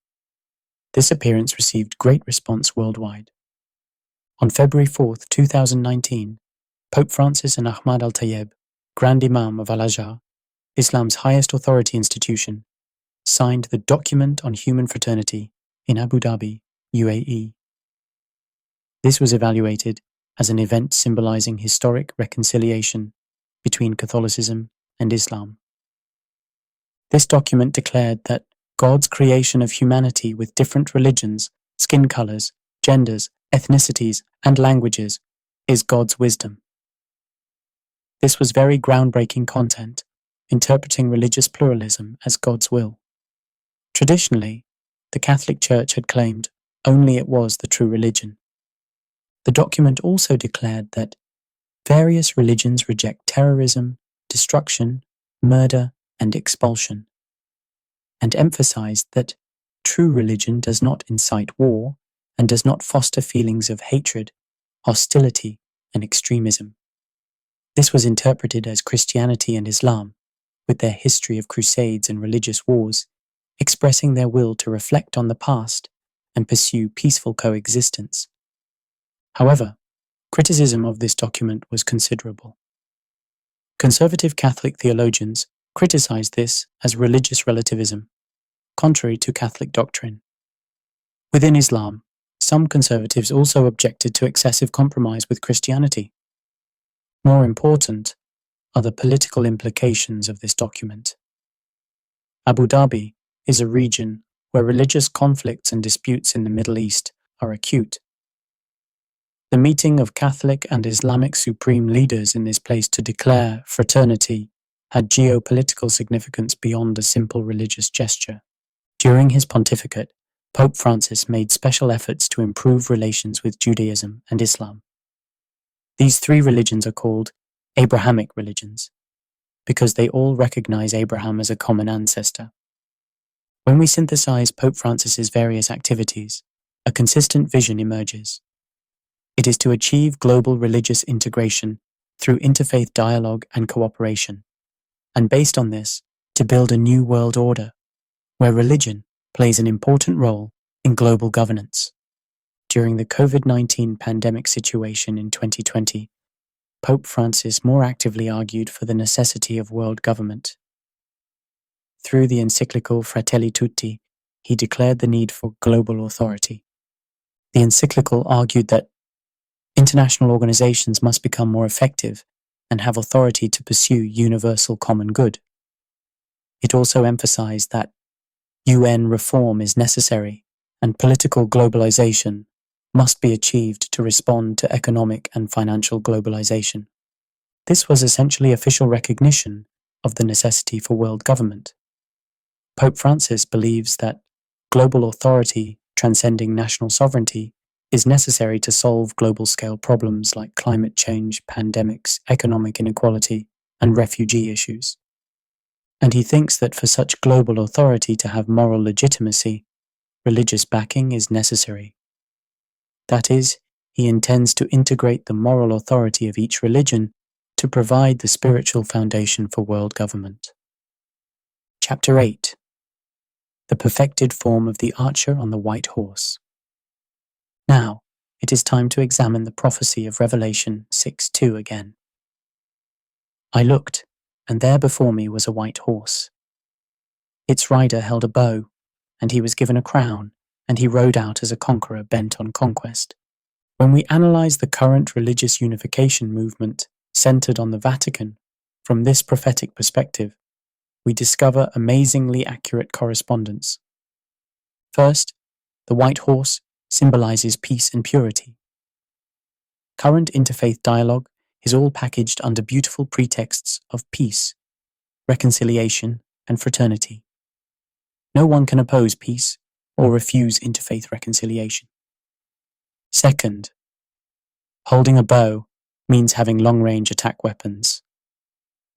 This appearance received great response worldwide. On February 4, 2019, Pope Francis and Ahmad al-Tayyib, Grand Imam of Al-Azhar, Islam's highest authority institution, signed the Document on Human Fraternity in Abu Dhabi, UAE. This was evaluated as an event symbolizing historic reconciliation between Catholicism and Islam. This document declared that God's creation of humanity with different religions, skin colors, genders, ethnicities, and languages is God's wisdom. This was very groundbreaking content, interpreting religious pluralism as God's will. Traditionally, the Catholic Church had claimed only it was the true religion. The document also declared that various religions reject terrorism, destruction, murder, and expulsion, and emphasized that true religion does not incite war and does not foster feelings of hatred, hostility, and extremism. This was interpreted as Christianity and Islam, with their history of crusades and religious wars, expressing their will to reflect on the past and pursue peaceful coexistence. However, criticism of this document was considerable. Conservative Catholic theologians criticized this as religious relativism, contrary to Catholic doctrine. Within Islam, some conservatives also objected to excessive compromise with Christianity. More important are the political implications of this document. Abu Dhabi is a region where religious conflicts and disputes in the Middle East are acute. The meeting of Catholic and Islamic supreme leaders in this place to declare fraternity had geopolitical significance beyond a simple religious gesture. During his pontificate, Pope Francis made special efforts to improve relations with Judaism and Islam. These three religions are called Abrahamic religions, because they all recognize Abraham as a common ancestor. When we synthesize Pope Francis's various activities, a consistent vision emerges. It is to achieve global religious integration through interfaith dialogue and cooperation, and based on this, to build a new world order, where religion plays an important role in global governance. During the COVID-19 pandemic situation in 2020, Pope Francis more actively argued for the necessity of world government. Through the encyclical Fratelli Tutti, he declared the need for global authority. The encyclical argued that international organizations must become more effective and have authority to pursue universal common good. It also emphasized that UN reform is necessary and political globalization must be achieved to respond to economic and financial globalization. This was essentially official recognition of the necessity for world government. Pope Francis believes that global authority transcending national sovereignty is necessary to solve global-scale problems like climate change, pandemics, economic inequality, and refugee issues. And he thinks that for such global authority to have moral legitimacy, religious backing is necessary. That is, he intends to integrate the moral authority of each religion to provide the spiritual foundation for world government. Chapter 8. the perfected form of the archer on the white horse. Now, it is time to examine the prophecy of Revelation 6:2 again. I looked, and there before me was a white horse. Its rider held a bow, and he was given a crown, and he rode out as a conqueror bent on conquest. When we analyze the current religious unification movement centered on the Vatican from this prophetic perspective, we discover amazingly accurate correspondence. First, the white horse symbolizes peace and purity. Current interfaith dialogue is all packaged under beautiful pretexts of peace, reconciliation, and fraternity. No one can oppose peace or refuse interfaith reconciliation. Second, holding a bow means having long-range attack weapons.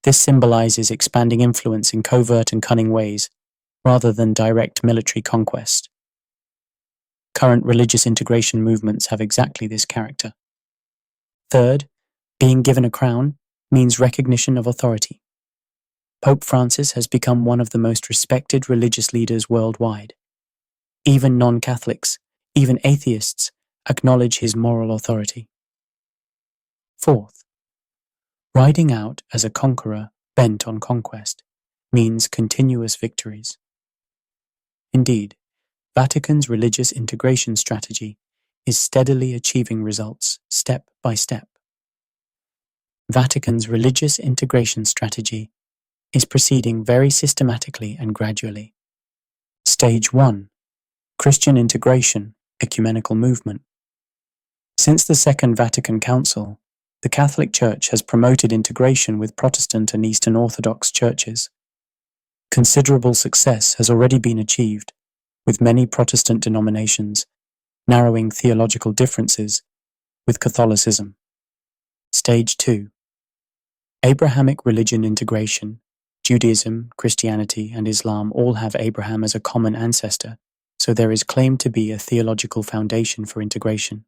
This symbolizes expanding influence in covert and cunning ways, rather than direct military conquest. Current religious integration movements have exactly this character. Third, being given a crown means recognition of authority. Pope Francis has become one of the most respected religious leaders worldwide. Even non-Catholics, even atheists, acknowledge his moral authority. Fourth, riding out as a conqueror bent on conquest means continuous victories. Indeed, Vatican's religious integration strategy is steadily achieving results step by step. Vatican's religious integration strategy is proceeding very systematically and gradually. Stage 1. Christian integration, ecumenical movement. Since the Second Vatican Council, the Catholic Church has promoted integration with Protestant and Eastern Orthodox churches. Considerable success has already been achieved, with many Protestant denominations narrowing theological differences with Catholicism. Stage 2. Abrahamic religion integration. Judaism, Christianity, and Islam all have Abraham as a common ancestor, so there is claimed to be a theological foundation for integration.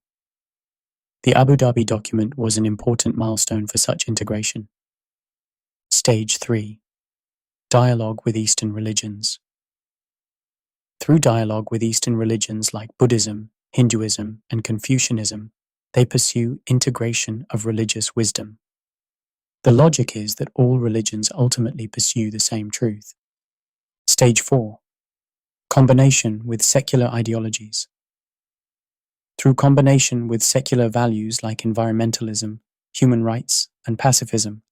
The Abu Dhabi document was an important milestone for such integration. Stage 3. Dialogue with Eastern religions. Through dialogue with Eastern religions like Buddhism, Hinduism, and Confucianism, they pursue integration of religious wisdom. The logic is that all religions ultimately pursue the same truth. Stage 4. Combination with secular ideologies. Through combination with secular values like environmentalism, human rights, and pacifism,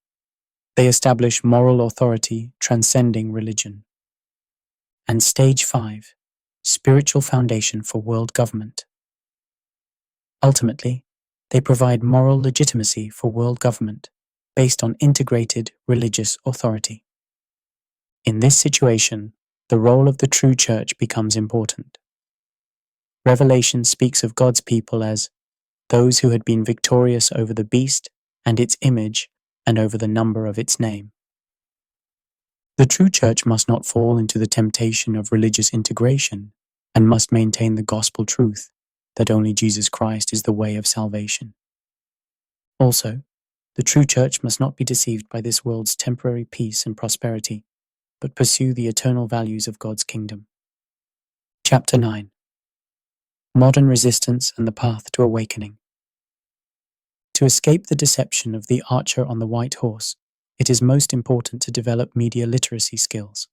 they establish moral authority transcending religion. And Stage 5. Spiritual foundation for world government. Ultimately, they provide moral legitimacy for world government based on integrated religious authority. In this situation, the role of the true church becomes important. Revelation speaks of God's people as those who had been victorious over the beast and its image and over the number of its name. The true church must not fall into the temptation of religious integration and must maintain the gospel truth that only Jesus Christ is the way of salvation. Also, the true church must not be deceived by this world's temporary peace and prosperity, but pursue the eternal values of God's kingdom. Chapter 9. Modern resistance and the path to awakening. To escape the deception of the archer on the white horse, it is most important to develop media literacy skills.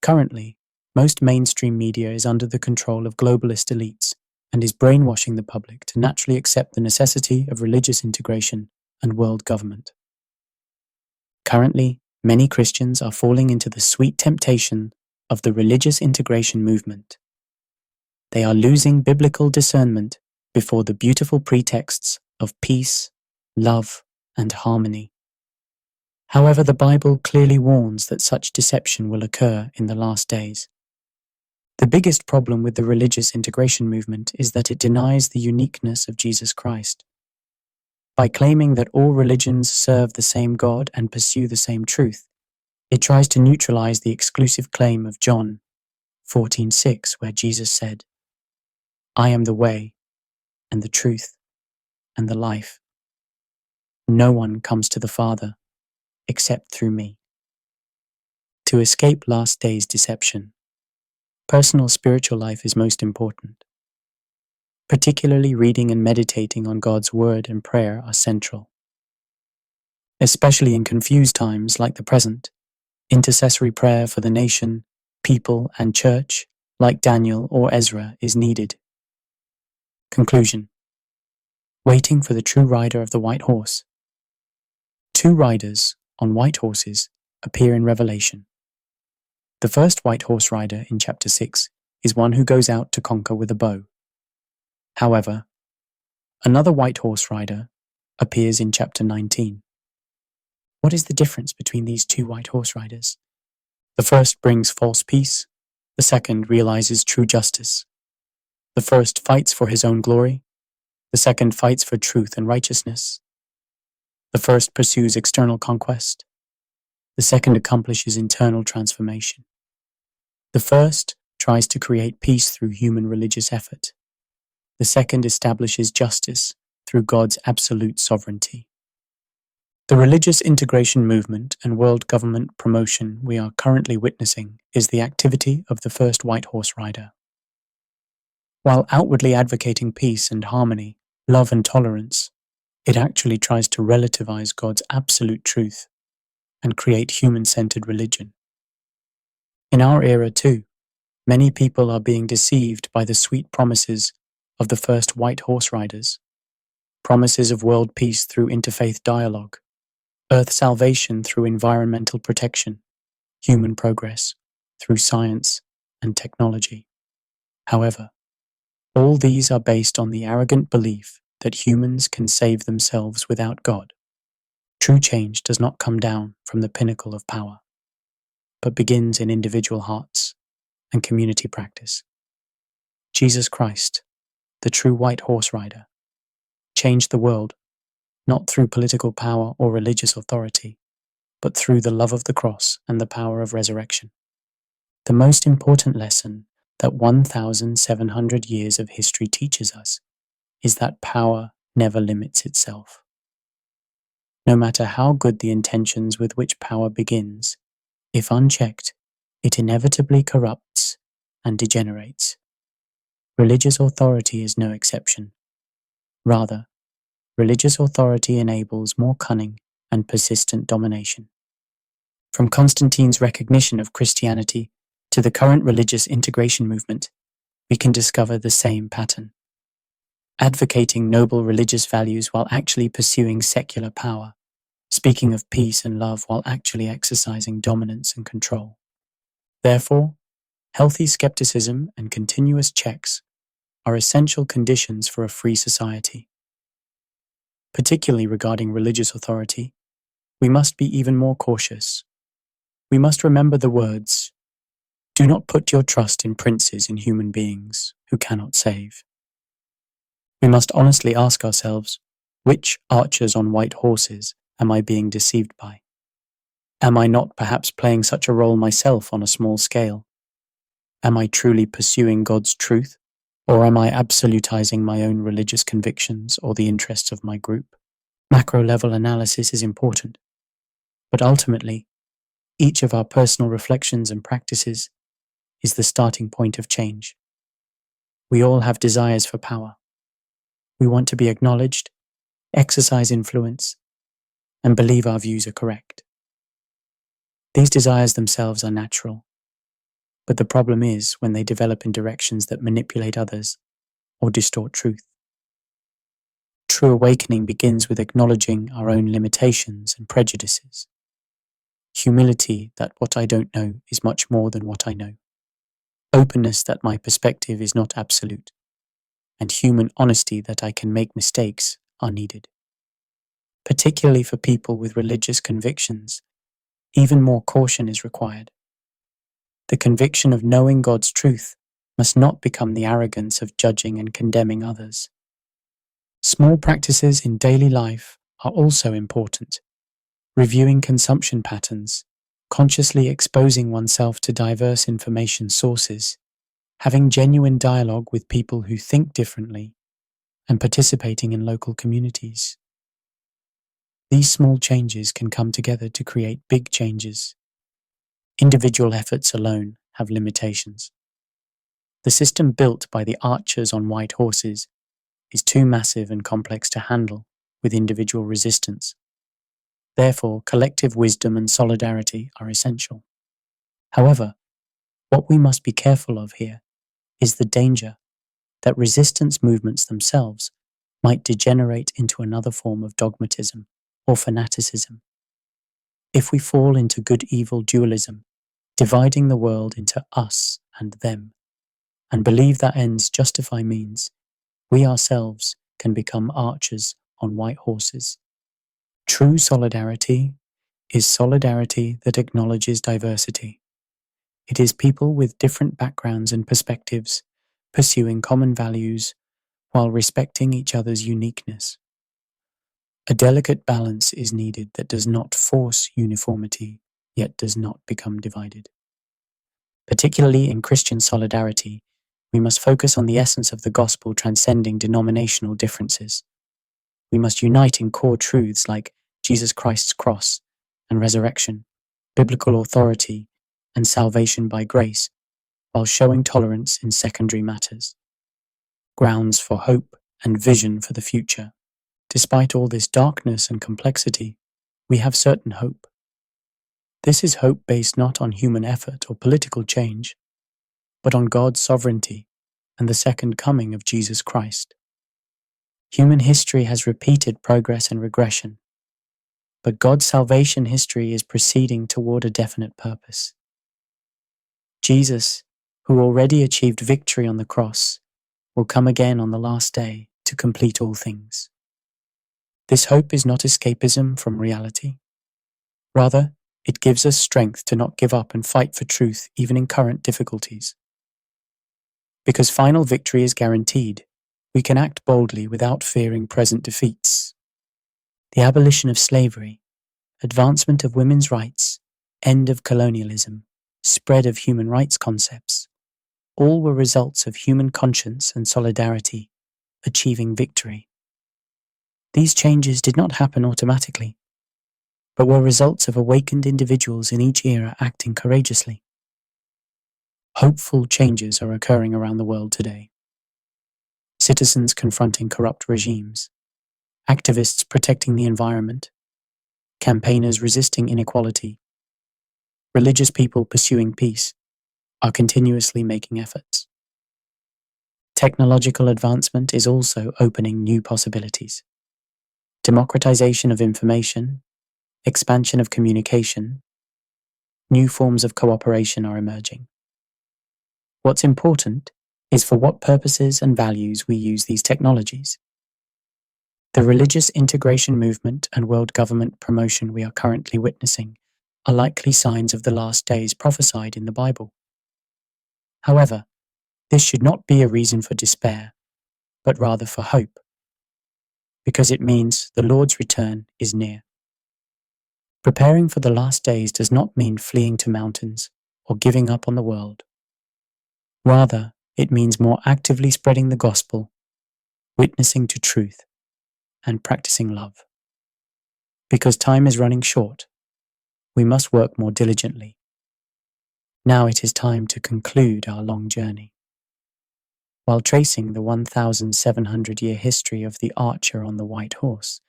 Currently, most mainstream media is under the control of globalist elites and is brainwashing the public to naturally accept the necessity of religious integration and world government. Currently, many Christians are falling into the sweet temptation of the religious integration movement. They are losing biblical discernment before the beautiful pretexts of peace, love, and harmony. However, the Bible clearly warns that such deception will occur in the last days. The biggest problem with the religious integration movement is that it denies the uniqueness of Jesus Christ. By claiming that all religions serve the same God and pursue the same truth, it tries to neutralize the exclusive claim of John 14:6, where Jesus said, "I am the way, and the truth, and the life. No one comes to the Father except through me." To escape last days' deception, personal spiritual life is most important. Particularly reading and meditating on God's Word and prayer are central. Especially in confused times like the present, intercessory prayer for the nation, people, and church, like Daniel or Ezra, is needed. Conclusion. Waiting for the true rider of the white horse. Two riders on white horses appear in Revelation. The first white horse rider in chapter 6 is one who goes out to conquer with a bow. However, another white horse rider appears in chapter 19. What is the difference between these two white horse riders? The first brings false peace, the second realizes true justice. The first fights for his own glory, the second fights for truth and righteousness. The first pursues external conquest, the second accomplishes internal transformation. The first tries to create peace through human religious effort. The second establishes justice through God's absolute sovereignty. The religious integration movement and world government promotion we are currently witnessing is the activity of the first white horse rider. While outwardly advocating peace and harmony, love and tolerance, it actually tries to relativize God's absolute truth and create human-centered religion. In our era too, many people are being deceived by the sweet promises of the first white horse riders, promises of world peace through interfaith dialogue, earth salvation through environmental protection, human progress through science and technology. However, all these are based on the arrogant belief that humans can save themselves without God. True change does not come down from the pinnacle of power, but begins in individual hearts and community practice. Jesus Christ, the true white horse rider, changed the world not through political power or religious authority, but through the love of the cross and the power of resurrection. The most important lesson that 1,700 years of history teaches us is that power never limits itself. No matter how good the intentions with which power begins, if unchecked, it inevitably corrupts and degenerates. Religious authority is no exception. Rather, religious authority enables more cunning and persistent domination. From Constantine's recognition of Christianity to the current religious integration movement, we can discover the same pattern. Advocating noble religious values while actually pursuing secular power, speaking of peace and love while actually exercising dominance and control. Therefore, healthy skepticism and continuous checks are essential conditions for a free society. Particularly regarding religious authority, we must be even more cautious. We must remember the words, "Do not put your trust in princes and human beings who cannot save." We must honestly ask ourselves, which archers on white horses am I being deceived by? Am I not perhaps playing such a role myself on a small scale? Am I truly pursuing God's truth, or am I absolutizing my own religious convictions or the interests of my group? Macro-level analysis is important, but ultimately, each of our personal reflections and practices is the starting point of change. We all have desires for power. We want to be acknowledged, exercise influence, and believe our views are correct. These desires themselves are natural, but the problem is when they develop in directions that manipulate others or distort truth. True awakening begins with acknowledging our own limitations and prejudices. Humility that what I don't know is much more than what I know. Openness that my perspective is not absolute. And human honesty that I can make mistakes are needed. Particularly for people with religious convictions, even more caution is required. The conviction of knowing God's truth must not become the arrogance of judging and condemning others. Small practices in daily life are also important. Reviewing consumption patterns, consciously exposing oneself to diverse information sources, having genuine dialogue with people who think differently, and participating in local communities. These small changes can come together to create big changes. Individual efforts alone have limitations. The system built by the archers on white horses is too massive and complex to handle with individual resistance. Therefore, collective wisdom and solidarity are essential. However, what we must be careful of here is the danger that resistance movements themselves might degenerate into another form of dogmatism or fanaticism. If we fall into good-evil dualism, dividing the world into us and them, and believe that ends justify means, we ourselves can become archers on white horses. True solidarity is solidarity that acknowledges diversity. It is people with different backgrounds and perspectives pursuing common values while respecting each other's uniqueness. A delicate balance is needed that does not force uniformity, yet does not become divided. Particularly in Christian solidarity, we must focus on the essence of the gospel transcending denominational differences. We must unite in core truths like Jesus Christ's cross and resurrection, biblical authority, and salvation by grace, while showing tolerance in secondary matters. Grounds for hope and vision for the future. Despite all this darkness and complexity, we have certain hope. This is hope based not on human effort or political change, but on God's sovereignty and the second coming of Jesus Christ. Human history has repeated progress and regression, but God's salvation history is proceeding toward a definite purpose. Jesus, who already achieved victory on the cross, will come again on the last day to complete all things. This hope is not escapism from reality. Rather, it gives us strength to not give up and fight for truth even in current difficulties. Because final victory is guaranteed, we can act boldly without fearing present defeats. The abolition of slavery, advancement of women's rights, end of colonialism, spread of human rights concepts, all were results of human conscience and solidarity achieving victory. These changes did not happen automatically, but were results of awakened individuals in each era acting courageously. Hopeful changes are occurring around the world today. Citizens confronting corrupt regimes, activists protecting the environment, campaigners resisting inequality, religious people pursuing peace are continuously making efforts. Technological advancement is also opening new possibilities. Democratization of information, expansion of communication, new forms of cooperation are emerging. What's important is for what purposes and values we use these technologies. The religious integration movement and world government promotion we are currently witnessing are likely signs of the last days prophesied in the Bible. However, this should not be a reason for despair, but rather for hope, because it means the Lord's return is near. Preparing for the last days does not mean fleeing to mountains or giving up on the world. Rather, it means more actively spreading the gospel, witnessing to truth, and practicing love. Because time is running short, we must work more diligently. Now it is time to conclude our long journey. While tracing the 1,700-year history of the archer on the white horse,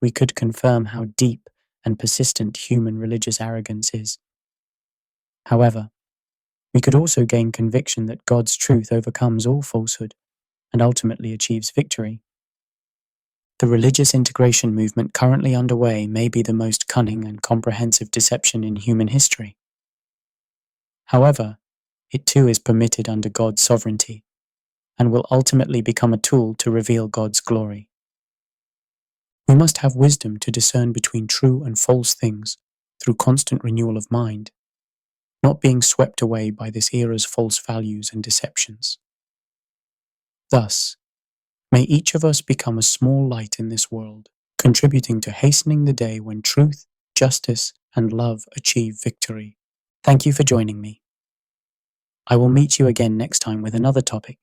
we could confirm how deep and persistent human religious arrogance is. However, we could also gain conviction that God's truth overcomes all falsehood and ultimately achieves victory. The religious integration movement currently underway may be the most cunning and comprehensive deception in human history. However, it too is permitted under God's sovereignty and will ultimately become a tool to reveal God's glory. We must have wisdom to discern between true and false things through constant renewal of mind, not being swept away by this era's false values and deceptions. Thus, may each of us become a small light in this world, contributing to hastening the day when truth, justice, and love achieve victory. Thank you for joining me. I will meet you again next time with another topic.